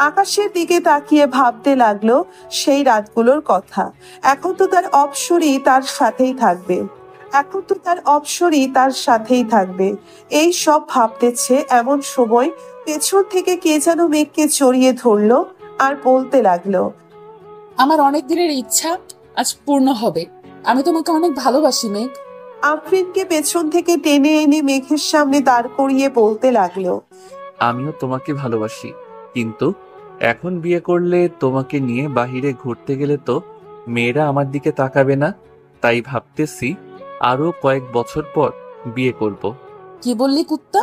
আকাশের দিকে তাকিয়ে ভাবতে লাগলো সেই রাতগুলোর কথা। এখন তো তার অপসরই তার সাথেই থাকবে, এখন তো তার অপসরই তার সাথেই থাকবে। এই সব ভাবতেছে, এমন সময় পেছন থেকে কে যেন মেঘকে জড়িয়ে ধরলো আর বলতে লাগলো, আমার অনেক দিনের ইচ্ছা আজ পূর্ণ হবে। আমি তোমাকে অনেক ভালোবাসি মেঘ। আফরিনকে পেছন থেকে টেনে এনে মেঘের সামনে দাঁড় করিয়ে বলতে লাগলো, আমিও তোমাকে ভালোবাসি, কিন্তু এখন বিয়ে করলে তোমাকে নিয়ে বাহিরে ঘুরতে গেলে তো মেয়েরা আমার দিকে তাকাবে না। তাই ভাবতেছি আরো কয়েক বছর পর বিয়ে করব। কি বললি কুত্তা?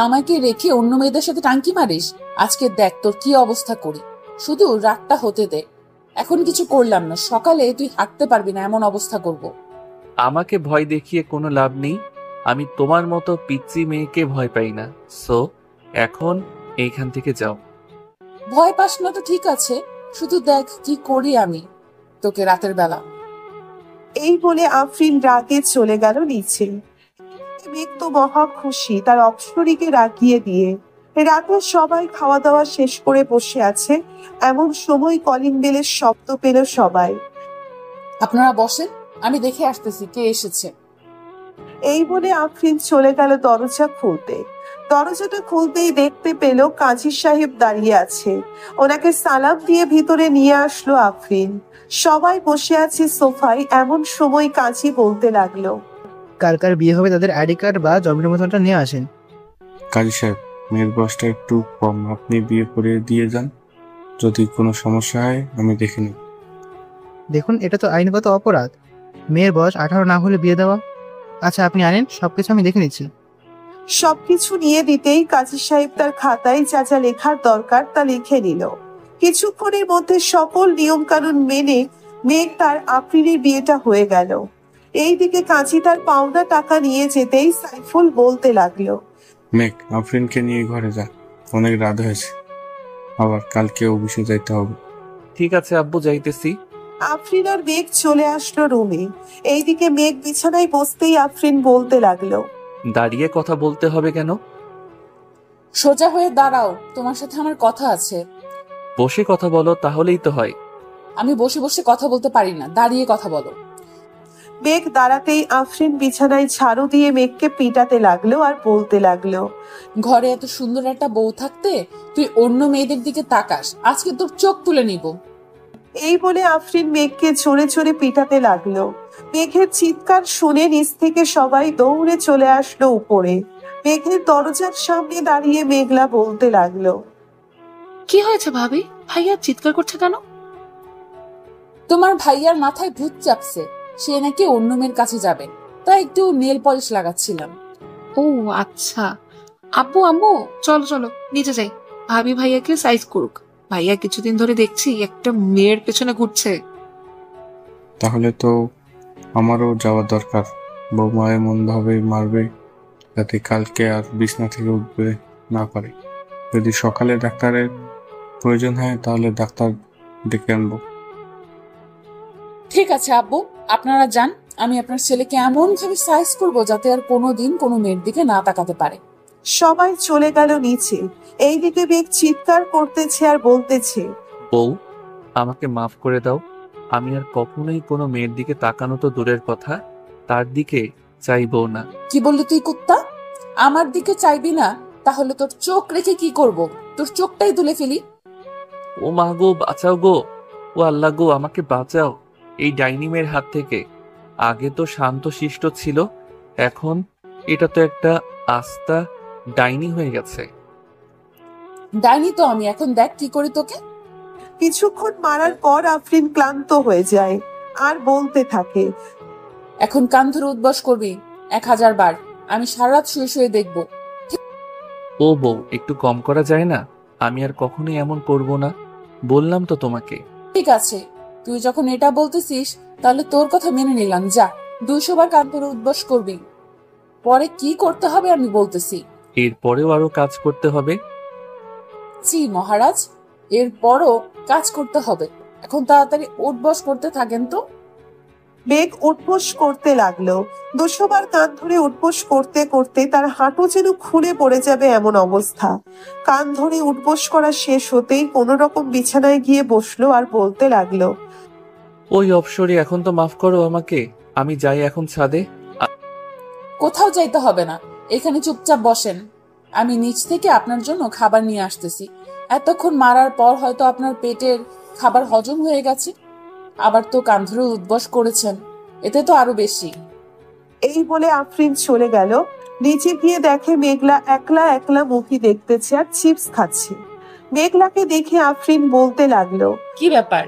আমাকে রেখে অন্য মেয়েদের সাথে টাঙ্কি মারিস? আজকে দেখ তোর কি অবস্থা করি। শুধু রাতটা হতে দে, এখন কিছু করলাম না, সকালে তুই হাঁটতে পারবি না এমন অবস্থা করব। আমাকে ভয় দেখিয়ে কোনো লাভ নেই, আমি তোমার মতো পিচ্চি মেয়েকে ভয় পাই না। সো এখন এইখান থেকে যাও। ভয় পাস না তো ঠিক আছে, শুধু দেখ কি করি আমি তোকে রাতের বেলা। এই বলে আফরিন রাগে চলে গেল নিচে। মেঘ তো মহা খুশি তার অপসরীকে রাগিয়ে দিয়ে। রাতে সবাই খাওয়া দাওয়া শেষ করে বসে আছে। এমন সময় কলিং বেলের শব্দ পেল সবাই। আপনারা বসেন, আমি দেখে আসতেছি কে এসেছে। এই বলে আফরিন চলে গেল দরজা খুলতে। দরজাটা খুলতেই দেখতে পেল কাজী সাহেব দাঁড়িয়ে আছে। ওনাকে সালাম দিয়ে ভিতরে নিয়ে আসলো আফরিন। সবাই বসে আছে সোফায়। এমন সময় কাজী বলতে লাগলো, কার কার বিয়ে হবে তাদের আইডি কার্ড বা জমির মতনটা নিয়ে আসেন। কাজী সাহেব, মেয়ের বয়সটা একটু কম, আপনি বিয়ে করে দিয়ে যান। যদি কোনো সমস্যা হয় আমি দেখে নিব। দেখুন, এটা তো আইনগত অপরাধ। মেয়ের বয়স 18 না হলে বিয়ে দেওয়া। আচ্ছা, আপনি আনেন, সবকিছু আমি দেখে নিচ্ছি। সবকিছু নিয়ে দিতেই কাজী সাহেব তার খাতায় যা যা লেখার দরকার তা লিখে নিল। কিছুক্ষণের মধ্যে সকল নিয়ম কানুন মেনে মেঘ তার আফরিনের বিয়েটা হয়ে গেল। এইদিকে কাজী তার পাওনা টাকা নিয়ে যেতেই সাইফুল বলতে লাগলো, মেঘ, আফরিনকে নিয়ে ঘরে যা, অনেক রাত হয়েছে, আবার কালকে অফিসে যাইতে হবে। ঠিক আছে আব্বু, যাইতেছি। আফরিন আর মেঘ চলে আসলো রুমে। এইদিকে মেঘ বিছানায় বসতেই আফরিন বলতে লাগলো, দাঁড়িয়ে কথা বলতে হবে কেন? সোজা হয়ে দাঁড়াও, তোমার সাথে আমার কথা আছে। বসে কথা বলো, তাহলেই তো হয়। আমি বসে বসে কথা বলতে পারি না, দাঁড়িয়ে কথা বলো। মেঘ দাঁড়াতেই আফরিন বিছানায় ঝাড়ু দিয়ে মেঘকে পিটাতে লাগলো আর বলতে লাগলো, ঘরে এত সুন্দর একটা বউ থাকতে তুই অন্য মেয়েদের দিকে তাকাস, আজকে তোর চোখ তুলে নিব। এই বলে আফরিন মেঘকে জোরে জোরে পিটাতে লাগলো। মেঘের চিৎকার শুনে নিচ থেকে সবাই দৌড়ে চলে আসলো উপরে। মেঘের দরজার সামনে দাঁড়িয়ে মেঘলা বলতে লাগলো, কি হয়েছে ভাবি? ভাইয়া চিৎকার করছে কেন? তোমার ভাইয়ার মাথায় ভূত চাপছে, সে নাকি অন্য মেয়ের কাছে যাবে, তাই একটু নেল পলিশ লাগাচ্ছিলাম। ও আচ্ছা। আব্বু আম্মু চলো চলো নিচে যাই, ভাবি ভাইয়াকে সাইজ করুক। ভাইয়া কিছুদিন ধরে দেখছি একটা মেয়ের পেছনে ঘুরছে। তাহলে তো আমারও যাওয়া দরকার। বৌমা এমন ভাবে মারবে যাতে কালকে আর বিছনা থেকে উঠবে না পারে। যদি সকালে ডাক্তারের প্রয়োজন হয় তাহলে ডাক্তার ডেকে আনবো। ঠিক আছে আব্বু, আপনারা যান, আমি আপনার ছেলেকে এমন ভাবে সাইজ করবো যাতে আর কোনোদিন কোনো মেয়ের দিকে না তাকাতে পারে। সবাই চলে গেল নিচে। এইদিকে মেঘ চিৎকার করতেছে আর বলতেছে, বউ, আমাকে মাফ করে দাও। আমি আর কখনোই কোনো মেয়ের দিকে তাকানো তো দূরের কথা, তার দিকে চাইবো না। কি বললি তুই কুত্তা? আমার দিকে চাইবি না? তাহলে তোর চোখ রেখে কি করব? তোর চোখটাই তুলে ফেলি। ও মা গো, বাঁচাও গো। ও আল্লাহ গো, আমাকে বাঁচাও এই ডাইনি মেয়ের হাত থেকে। আগে তো শান্ত শিষ্ট ছিল, এখন এটা তো একটা আস্তা ডাইনি হয়ে গেছে। ডাইনি তো আমি, এখন দেখ কি করি তোকে। কিছুক্ষণ মারার পর আফরিন ক্লান্ত হয়ে যায় আর বলতে থাকে, এখন কান ধরে উদ্বাস করবি 1000 বার। আমি সারা রাত শুয়ে শুয়ে দেখবো। ও বউ, একটু কম করা যায় না? আমি আর কখনোই এমন করব না, বললাম তো তোমাকে। ঠিক আছে, তুই যখন এটা বলতেছিস তাহলে তোর কথা মেনে নিলাম। যা, 200 বার কান ধরে উদ্বাস করবি। পরে কি করতে হবে আমি বলতেছি। এরপরেও আরো কাজ করতে হবে? জি মহারাজ, এরপরও কাজ করতে হবে। এখন তাড়াতাড়ি উঠবস করতে থাকেন তো। মেঘ উঠবোস করতে লাগলো। 200 বার কান ধরে উঠবোস করতে করতে তার হাঁটু যেন খুলে পড়ে যাবে এমন অবস্থা। কান ধরে উঠবোস করা শেষ হতেই কোনো রকম বিছানায় গিয়ে বসলো আর বলতে লাগলো, ওই অপসরে, এখন তো মাফ করো আমাকে, আমি যাই এখন ছাদে। কোথাও যাইতে হবে না, এখানে চুপচাপ বসেন। আমি নিচ থেকে আপনার জন্য খাবার নিয়ে আসতেছি। এতক্ষণ মারার পর হয়তো আপনার পেটের খাবার হজম হয়ে গেছে, আবার তো কান ধরে উদ্বাস করেছেন, এতে তো আরো বেশি। এই বলে আফরিন চলে গেল। নিচে গিয়ে দেখে মেঘলা একলা একলা মুভি দেখতেছে আর চিপস খাচ্ছে। মেঘলাকে দেখে আফরিন বলতে লাগলো, কি ব্যাপার,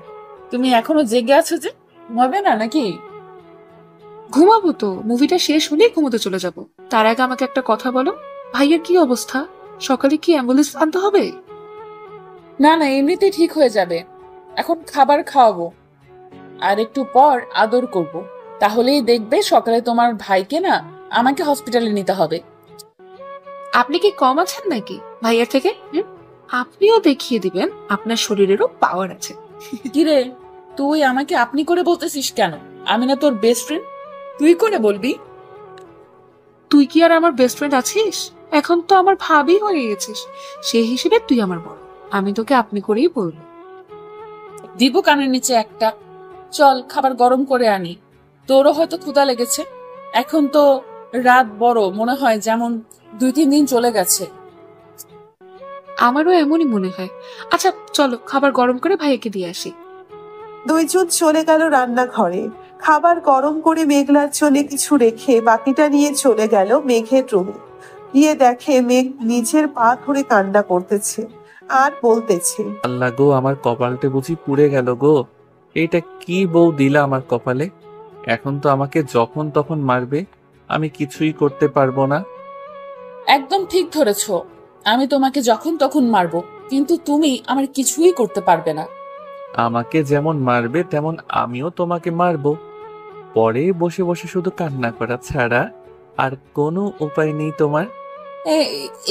তুমি এখনো জেগে আছো যে? ঘুমাবে না নাকি? ঘুমাবো তো, মুভিটা শেষ হলেই ঘুমোতে চলে যাব। তার আগে আমাকে একটা কথা বলো, ভাইয়ার কি অবস্থা? সকালে কি অ্যাম্বুলেন্স আনতে হবে? না না, এমনিতেই ঠিক হয়ে যাবে। এখন খাবার খাওয়াবো আর একটু পর আদর করব, তাহলেই দেখবে সকালে তোমার ভাইকে না আমাকে হসপিটালে নিতে হবে। আপনি কি কম আছেন নাকি ভাইয়ার থেকে? আপনিও দেখিয়ে দিবেন আপনার শরীরেরও পাওয়ার আছে। কিরে, তুই আমাকে আপনি করে বলতেছিস কেন? আমি না তোর বেস্ট ফ্রেন্ড, তুই করে বলবি? তুই কি আর আমার বেস্ট ফ্রেন্ড আছিস? এখন তো আমার ভাবি হয়ে গেছিস, সেই হিসেবে তুই আমার বড়। আমি তোকে আপনি করেই বলবো। দিব কানের নিচে একটা। চল খাবার গরম করে আনি, তোরও হয়তো ক্ষুধা লেগেছে। এখন তো রাত বড়, মনে হয় যেমন 2-3 দিন চলে গেছে। আমারও এমনই মনে হয়। আচ্ছা চলো খাবার গরম করে ভাইয়াকে দিয়ে আসি। দুইজন চলে গেল রান্নাঘরে। খাবার গরম করে মেঘলার জন্য কিছু রেখে বাকিটা নিয়ে চলে গেল মেঘের রুমে। গিয়ে দেখে মেঘ নিজের পা ধরে কান্না করতেছে। আর বলতেছে, আল্লাহ গো, আমার কপালটা বুঝি পুড়ে গেল গো। এইটা কি বউ দিলা আমার কপালে। এখন তো আমাকে যখন তখন মারবে, আমি কিছুই করতে পারবো না। একদম ঠিক ধরেছো, আমি তোমাকে যখন তখন মারবো, কিন্তু তুমি আমার কিছুই করতে পারবে না। আমাকে যেমন মারবে তেমন আমিও তোমাকে মারবো। পরে বসে বসে শুধু কান্না করা ছাড়া আর কোনো উপায় নেই তোমার।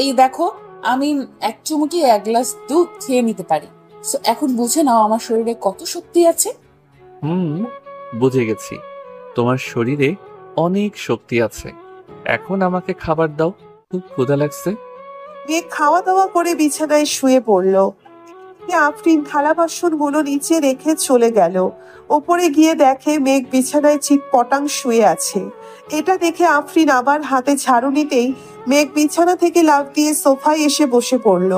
এই দেখো, আমি এক চুমুকি 1 গ্লাস দুধ খেয়ে নিতে পারি। So, এখন বুঝে নাও আমার শরীরে কত শক্তি আছে। বুঝে গেছি, তোমার শরীরে অনেক শক্তি আছে। এখন আমাকে খাবার দাও, খুব ক্ষুধা লাগছে। মেঘ খাওয়া দাওয়া করে বিছানায় শুয়ে পড়ল। আফরিন থালা বাসন গুলো নিচে রেখে চলে গেল। ওপরে গিয়ে দেখে মেঘ বিছানায় চিৎপটাং শুয়ে আছে। এটা দেখে আফরিন আবার হাতে ঝাড়ু নিতেই মেঘ বিছানা থেকে লাফ দিয়ে সোফায় এসে বসে পড়ল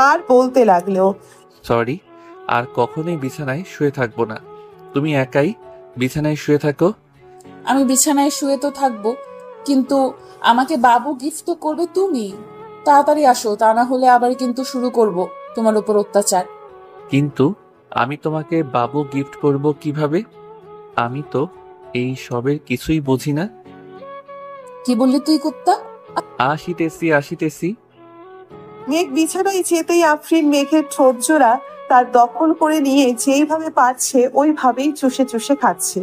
আর বলতে লাগলো, সরি, আর কখনোই বিছানায় শুয়ে থাকবো না। তুমি একাই বিছানায় শুয়ে থাকো। আমি বিছানায় শুয়ে তো থাকবো, কিন্তু আমাকে বাবু গিফট তো করবে তুমি। তাড়াতাড়ি আসো, তা না হলে আবার কিন্তু শুরু করব তোমার উপর অত্যাচার। কিন্তু আমি তোমাকে বাবু গিফট করব কিভাবে? আমি তো এই সবের কিছুই বুঝি না। কি বললি তুই কুত্তা? আসিতেছি। মেঘ বিছানায় যেতেই আফরিন মেঘের ঠোঁট জোড়া তার দখল করে নিয়ে যেইভাবে পারছে ওইভাবেই চুষে চুষে খাচ্ছে।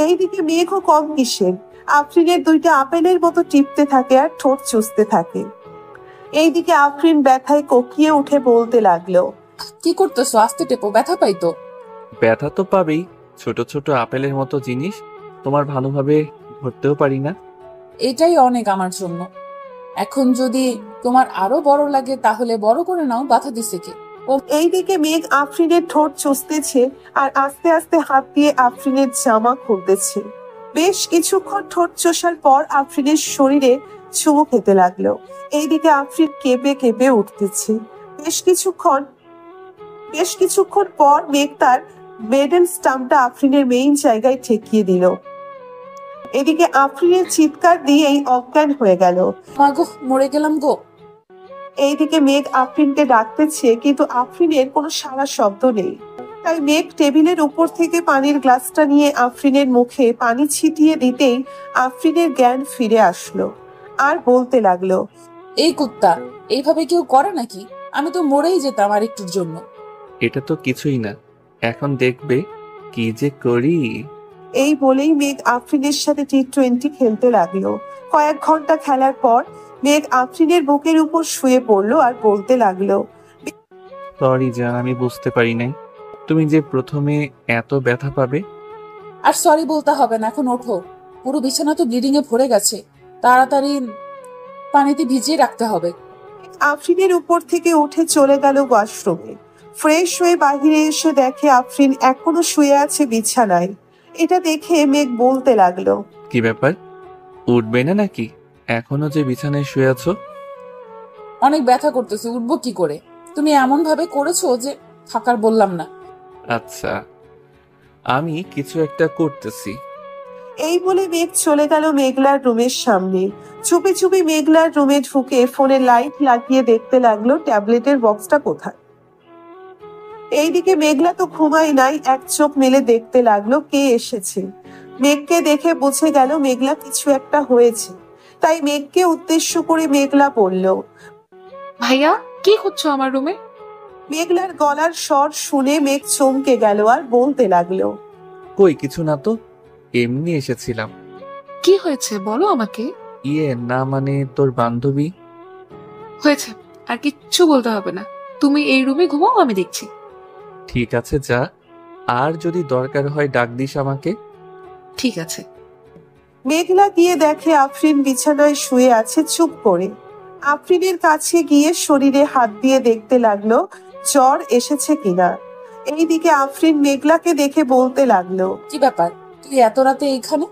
এইদিকে মেঘও কম কিসের, আফরিনের 2টা আপেলের মতো টিপতে থাকে আর ঠোঁট চুষতে থাকে। এইদিকে আফরিন ব্যথায় কোকিয়ে উঠে বলতে লাগলো, কি করতেছো? আস্তে টেপো, ব্যথা পাই তো। ব্যথা তো পাবেই, ছোট ছোট আপেলের মতো জিনিস তোমার ভালোভাবে ধরতেও পারি না। এটাই অনেক আমার জন্য। এখন যদি তোমার আরো বড় লাগে তাহলে বড় করে নাও, ব্যথা দিছে কে? এইদিকে মেঘ আফরিনের ঠোঁট চুষতেছে আর আস্তে আস্তে হাত দিয়ে আফরিনের জামা খুলতেছে। বেশ কিছুক্ষণ ঠোঁট চষার পর আফরিনের শরীরে চুমু খেতে লাগলো। এইদিকে আফরিন কেঁপে কেঁপে উঠতেছে। বেশ কিছুক্ষণ পর মেঘ তার মেডেল স্টাম্পটা আফরিনের মেইন জায়গায় ঠেকিয়ে দিল। এদিকে আফরিনের চিৎকার দিয়েই অজ্ঞান হয়ে গেল। মাগো, মরে গেলাম গো। এইদিকে মেঘ আফরিনকে ডাকতেছে, কিন্তু আফরিনের কোনো সাড়া শব্দ নেই। তাই মেঘ টেবিলের উপর থেকে পানির গ্লাসটা নিয়ে আফরিনের মুখে পানি ছিটিয়ে দিতেই আফরিনের জ্ঞান ফিরে আসলো আর বলতে লাগলো, এই কুত্তা, এইভাবে কেউ করে নাকি? আমি তো মরেই যেতাম আর একটুর জন্য। এটা তো কিছুই না, এখন দেখবে কি যে করি। এই বলেই মেঘ আফরিনের সাথে টি20 খেলতে লাগলো। কয়েক ঘন্টা খেলার পর মেঘ আফরিনের বুকের উপর শুয়ে পড়লো আর বলতে লাগলো, সরি জান, আমি বুঝতে পারি নাই তুমি যে প্রথমে এত ব্যথা পাবে। আর সরি বলতে হবে না, এখন ওঠো। পুরো বিছানা তো ব্লিডিং এ ভরে গেছে, তাড়াতাড়ি পানিতে ভিজিয়ে রাখতে হবে। আফরিনের উপর থেকে উঠে চলে গেল ওয়াশরুমে। ফ্রেশ হয়ে বাহিরে এসে দেখে আফরিন এখনো শুয়ে আছে বিছানায়। এটা দেখে মেঘ বলতে লাগলো, কি ব্যাপার, উঠবে না নাকি? এখনো যে বিছানায় শুয়ে আছো। অনেক ব্যথা করতেছে, উঠবো কি করে? তুমি এমন ভাবে করেছো যে থাকার বললাম না। আচ্ছা, আমি কিছু একটা করতেছি। এই বলে মেঘ চলে গেল মেঘলার রুমের সামনে। চুপি চুপি মেঘলার রুমে ঢুকে ফোনে লাইট লাগিয়ে দেখতে লাগলো ট্যাবলেটের বক্সটা কোথায়। এইদিকে মেঘলা তো ঘুমায় নাই, এক চোখ মেলে দেখতে লাগলো কে এসেছে। মেঘকে দেখে বুঝে গেল মেঘলা কিছু একটা হয়েছে, তাই মেঘকে উদ্দেশ্য করে মেঘলা বলল, ভাইয়া কি করছো আমার রুমে? মেঘলার গলার স্বর শুনে মেঘ চমকে গেল আর বলতে লাগলো, কই কিছু না তো, এমনি এসেছিলাম। কি হয়েছে বলো আমাকে। না মানে তোর বান্ধবী। হয়েছে, আর কিচ্ছু বলতে হবে না, তুমি এই রুমে ঘুমাও, আমি দেখছি। ঠিক আছে যা, আর যদি দরকার হয় ডাক দিস আমাকে। ঠিক আছে। মেঘলা গিয়ে দেখে আফরিন বিছানায় শুয়ে আছে চুপ করে। আফরিনের কাছে গিয়ে শরীরে হাত দিয়ে দেখতে লাগলো জ্বর এসেছে কিনা। এইদিকে আফরিন মেঘলাকে দেখে বলতে লাগলো, কি ব্যাপার, তুই এত রাতে এইখানে?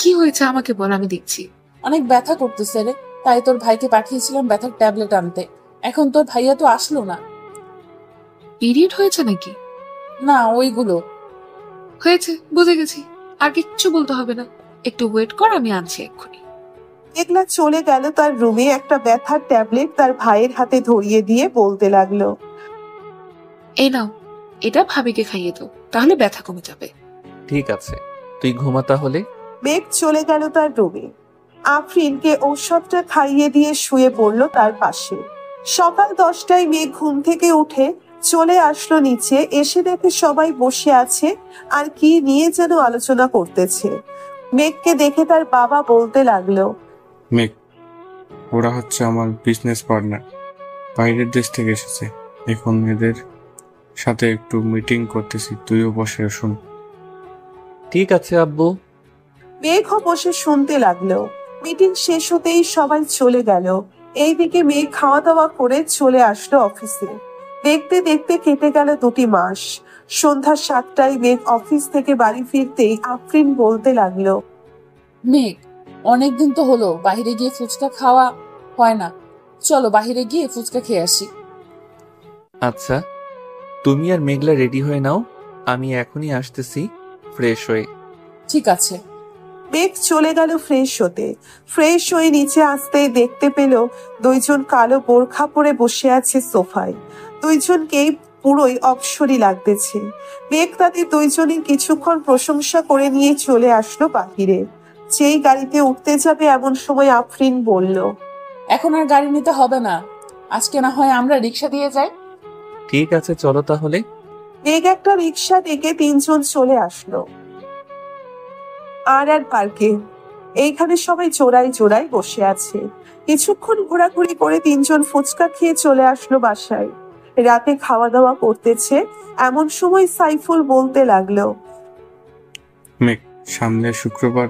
কি হয়েছে আমাকে বল, আমি দেখছি। অনেক ব্যথা করতেছে রে, তাই তোর ভাইকে পাঠিয়েছিলাম ব্যথার ট্যাবলেট আনতে। এখন তোর ভাইয়া তো আসলো না। পিরিয়ড হয়েছে নাকি? না, ওইগুলো হয়েছে, বুঝে গেছি, আর কিচ্ছু বলতে হবে না, একটু ওয়েট কর, আমি আনছি এক্ষুনি। মেঘলা চলে গেল তার রুমে, একটা ব্যথার ট্যাবলেট তার ভাইয়ের হাতে ধরিয়ে দিয়ে বলতে লাগলো, এই নাও, এটা ভাবিকে খাইয়ে দাও, তাহলে ব্যথা কমে যাবে। ঠিক আছে, তুই ঘুমা তাহলে। মেঘ চলে গেল তার রুমে। আফরিনকে ঔষধটা খাইয়ে দিয়ে শুয়ে পড়ল তার পাশে। সকাল 10টায় মেঘ ঘুম থেকে উঠে চলে আসলো নিচে, এসে দেখে সবাই বসে আছে আর কি নিয়ে যেন আলোচনা করতেছে। মেঘকে দেখে তার বাবা বলতে লাগলো, মেঘ, ওরা হচ্ছে আমার বিজনেস পার্টনার, বাইরের দেশ থেকে এসেছে। এখন এদের সাথে একটু মিটিং করতেছি, তুইও বসে শুন। ঠিক আছে আব্বু। মেঘও বসে শুনতে লাগলো। মিটিং শেষ হতেই সবাই চলে গেল। এইদিকে মেঘ খাওয়া দাওয়া করে চলে আসলো অফিসে। দেখতে দেখতে কেটে গেল 2 মাস। সন্ধ্যা 7টায় মেঘ অফিস থেকে বাড়ি ফিরতেই আফরিন বলতে লাগলো, মেঘ, অনেকদিন তো হলো বাইরে গিয়ে ফুচকা খাওয়া হয় না, চলো বাইরে গিয়ে ফুচকা খেয়ে আসি। আচ্ছা, তুমি আর মেঘলা রেডি হয়ে নাও, আমি এখনই আসতেছি ফ্রেশ হয়ে। ঠিক আছে। মেঘ চলে গেল ফ্রেশ হতে। ফ্রেশ হয়ে নিচে আসতেই দেখতে পেল 2জন কালো বোরখা পরে বসে আছে সোফায়। 2জনকেই পুরোই অপসরী লাগতেছে। মেঘ তাদের 2জনের কিছুক্ষণ প্রশংসা করে নিয়ে চলে আসলো বাহিরে। যেই গাড়িতে উঠতে যাবে এমন সময় আফরিন বলল, এখন আর গাড়ি নিতে হবে না, আজকে না হয় আমরা রিক্সা দিয়ে যাই। ঠিক আছে, চলো তাহলে। মেঘ একটা রিক্সা ডেকে 3জন চলে আসলো আর পার্কে। এইখানে সবাই জোড়ায় জোড়ায় বসে আছে। কিছুক্ষণ ঘোরাঘুরি করে 3জন ফুচকা খেয়ে চলে আসলো বাসায়। রাতে খাওয়া দাওয়া করতেছে এমন সময় সাইফুল বলতে লাগলো, মেঘ, সামনের শুক্রবার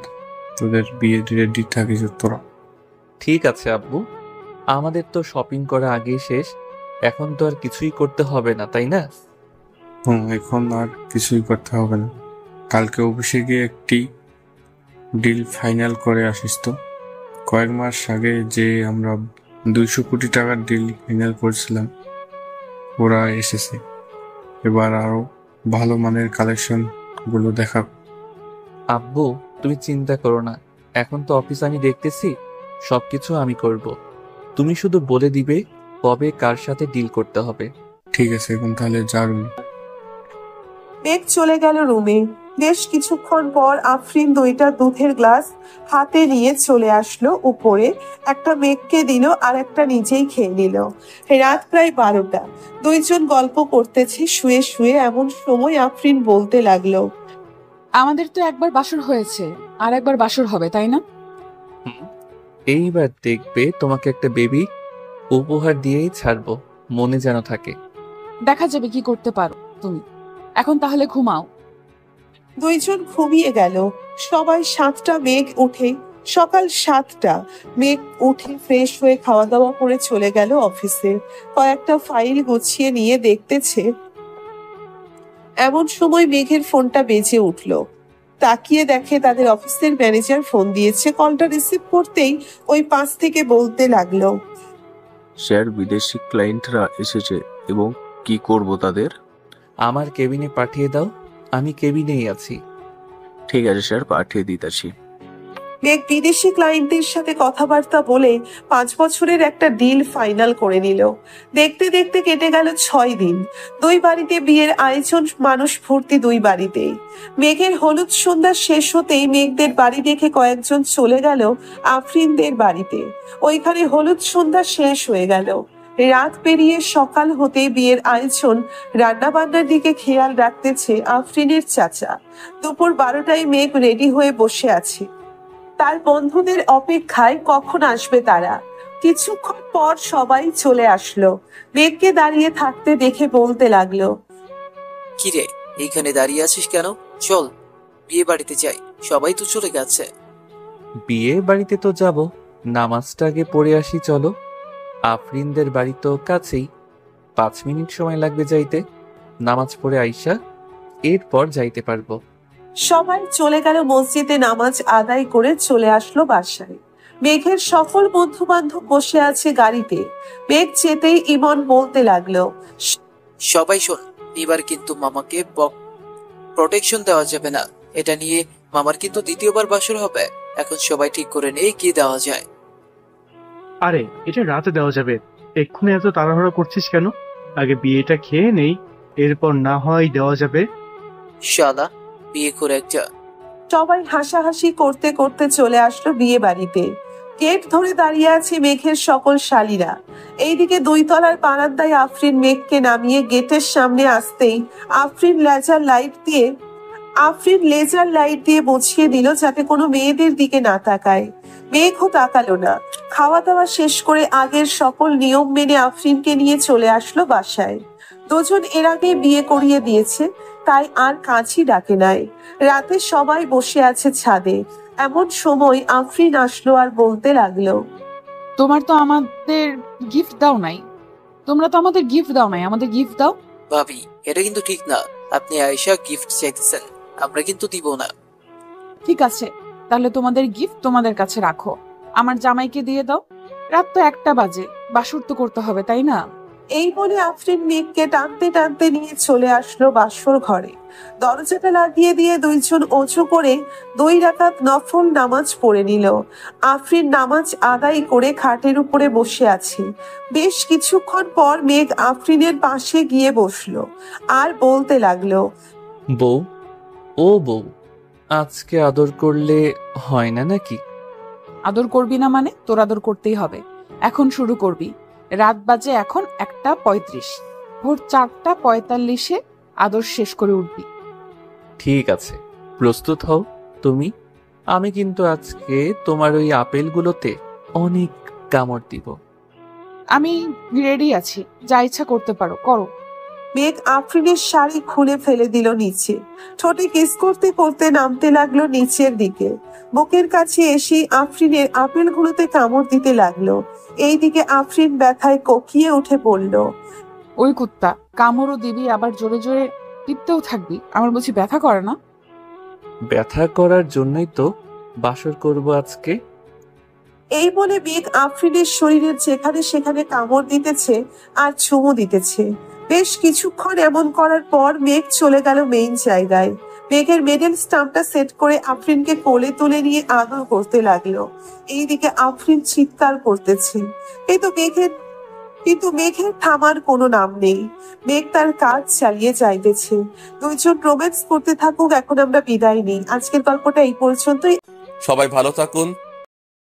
তোদের বিয়ে রেডি থাকিস তোরা। ঠিক আছে আব্বু, আমাদের তো শপিং করা আগেই শেষ, এখন তো আর কিছুই করতে হবে না, তাই না? এখন আর কিছুই করতে হবে না। কালকে অফিসে গিয়ে একটি ডিল ফাইনাল করে আসিস তো। কয়েক মাস আগে যে আমরা 200 কোটি টাকার ডিল ফাইনাল করেছিলাম, ওরা এসেছে। এবার আরো ভালো মানের কালেকশন গুলো দেখা। আব্বু, তুমি চিন্তা করো না, এখন তো অফিস আমি দেখতেছি, সবকিছু আমি করব। তুমি শুধু বলে দিবে কবে কার সাথে ডিল করতে হবে। ঠিক আছে, এখন তাহলে যান। মেঘ চলে গেল রুমে। বেশ কিছুক্ষণ পর আফরিন 2টা দুধের গ্লাস হাতে নিয়ে চলে আসলো উপরে। একটা মেঘকে দিল আর একটা নিজেই খেয়ে নিল। রাত প্রায় 12টা। 2জন গল্প করতেছে শুয়ে শুয়ে। এমন সময় আফরিন বলতে লাগলো, আমাদের তো একবার বাসর হয়েছে, আর একবার বাসর হবে, তাই না? এইবার দেখবে তোমাকে একটা বেবি উপহার দিয়েই ছাড়বো, মনে যেন থাকে। দেখা যাবে কি করতে পারো তুমি। এখন তাহলে ঘুমাও। 2জন ঘুমিয়ে গেল। সবাই 7টা মেঘ উঠে সকাল 7টা মেঘ উঠে ফ্রেশ হয়ে খাওয়া দাওয়া করে চলে গেল অফিসে। কয়েকটা ফাইল গুছিয়ে নিয়ে দেখতেছে এমন সময় মেঘের ফোনটা বেজে উঠলো। তাকিয়ে দেখে তাদের অফিসের ম্যানেজার ফোন দিয়েছে। কলটা রিসিভ করতেই ওই পাশ থেকে বলতে লাগলো, স্যার, বিদেশি ক্লায়েন্টরা এসেছে এবং কি করব তাদের? আমার কেবিনে পাঠিয়ে দাও, আমি কেবিনেই আছি। ঠিক আছে স্যার, পাঠিয়ে দিতেছি। মেঘ বিদেশি ক্লায়েন্টদের সাথে কথাবার্তা বলে 5 বছরের একটা ডিল ফাইনাল করে নিল। দেখতে দেখতে কেটে গেল 6 দিন। 2 বাড়িতে বিয়ের আয়োজন, মানুষ ভর্তি 2 বাড়িতেই। মেঘের হলুদ সন্ধ্যা শেষ হতেই মেঘদের বাড়ি দেখে কয়েকজন চলে গেল আফরিনদের বাড়িতে। ওইখানে হলুদ সন্ধ্যা শেষ হয়ে গেল। রাত পেরিয়ে সকাল হতে বিয়ের আয়োজন, রান্না বান্নার দিকে খেয়াল রাখতেছে আফরিনের চাচা। দুপুর 12টায় মেঘ রেডি হয়ে বসে আছে তার বন্ধুদের অপেক্ষায়, কখন আসবে তারা। কিছুক্ষণ পর সবাই চলে আসলো। মেঘকে দাঁড়িয়ে থাকতে দেখে বলতে লাগলো, কিরে, এইখানে দাঁড়িয়ে আছিস কেন? চল বিয়ে বাড়িতে যাই, সবাই তো চলে গেছে। বিয়ে বাড়িতে তো যাব, নামাজটা আগে পড়ে আসি চলো। আফরিনদের বাড়ি তো কাছেই, 5 মিনিট সময় লাগবে যাইতে। নামাজ পড়ে আইসা এরপর যাইতে পারবো। সবাই চলে গেল মসজিদে নামাজ আদায় করে চলে আসলো বাসায়। মেঘের সকল বন্ধু বান্ধব বসে আছে গাড়িতে। মেঘ যেতেই ইমন বলতে লাগলো, সবাই শোন, এবার কিন্তু মামাকে প্রোটেকশন দেওয়া যাবে না। এটা নিয়ে মামার কিন্তু দ্বিতীয়বার বাসর হবে। এখন সবাই ঠিক করে নেই কি দেওয়া যায়। আরে এটা রাতে দেওয়া যাবে, এক্ষুনি এত তাড়াহুড়া করছিস কেন? আগে বিয়েটা খেয়ে নেই, এরপর না হয় দেওয়া যাবে। শালা বিয়ে করে একটা। সবাই হাসাহাসি করতে করতে চলে আসলো বিয়ে বাড়িতে। গেট ধরে দাঁড়িয়ে আছে মেঘের সকল শালীরা। এইদিকে 2 তলার বারান্দায় আফরিন মেঘকে নামিয়ে গেটের সামনে আসতেই আফরিন লেজার লাইট দিয়ে বুঝিয়ে দিল যাতে কোনো মেয়েদের দিকে না তাকায়। মেঘও তাকালো না। খাওয়া দাওয়া শেষ করে আগের সকল নিয়ম মেনে আফরিনকে নিয়ে চলে আসলো বাসায়। দুজন এর আগে বিয়ে করিয়ে দিয়েছে, তাই আর কাছেই ডাকে নাই। রাতে সবাই বসে আছে ছাদে। এমন সময় আফরিন আসলো আর বলতে লাগলো, তোমার তো আমাদের গিফট দাও নাই, আমাদের গিফট দাও। ভাবি এটা কিন্তু ঠিক না, আপনি আয়েশা গিফট চাইতেছেন, আমরা কিন্তু দিব না। ঠিক আছে, তাহলে তোমাদের গিফট তোমাদের কাছে রাখো, আমার জামাইকে দিয়ে দাও। রাত তো 1টা বাজে, বাসর তো করতে হবে, তাই না? এই বলে আফরিন মেঘকে টানতে টানতে নিয়ে চলে আসলো বাসর ঘরে। দরজাটা লাগিয়ে দিয়ে দুইজন অজু করে 2 রাকাত নফল নামাজ পড়ে নিল। আফরিন নামাজ আদায় করে খাটের উপরে বসে আছে। বেশ কিছুক্ষণ পর মেঘ আফরিনের পাশে গিয়ে বসলো আর বলতে লাগলো, বউ, ও বউ, আজকে আদর করলে হয় না নাকি? আদর করবি না মানে? তোর আদর করতেই হবে, এখন শুরু করবি। রাত বাজে এখন 1:35, ভোর 4:45 আদর শেষ করে উঠবি। ঠিক আছে, প্রস্তুত হও তুমি। আমি কিন্তু আজকে তোমার ওই আপেলগুলোতে অনেক কামড় দিব। আমি রেডি আছি, যা ইচ্ছা করতে পারো, করো। মেঘ আফরিনের শাড়ি খুলে ফেলে দিল নিচে। ঠোঁটে কিস করতে করতে নামতে লাগলো নিচের দিকে। বুকের কাছে এসে আফরিনের আপেলগুলোতে কামড় দিতে লাগলো। এইদিকে আফরিন ব্যথায় কোকিয়ে উঠে পড়ল। ওই কুত্তা, কামড়ও দিবি আবার জোরে জোরে টিপতেও থাকবি, আমার বুঝি ব্যথা করে না? ব্যথা করার জন্যই তো বাসর করব আজকে। এই বলে মেঘ আফরিনের শরীরের যেখানে সেখানে কামড় দিতেছে আর চুমু দিতেছে। বেশ কিছুক্ষণ এমন করার পর মেঘ চলে গেল মেইন জায়গায়। মেঘের মেডেল স্টাম্পটা সেট করে আফরিনকে কোলে তুলে নিয়ে আদর করতে লাগলো। এইদিকে আফরিন চিৎকার করতেছে, কিন্তু মেঘের থামার কোনো নাম নেই। মেঘ তার কাজ চালিয়ে যাইতেছে। দুইজন রোম্যান্স করতে থাকুক, এখন আমরা বিদায় নিই। আজকের গল্পটা এই পর্যন্তই। সবাই ভালো থাকুন।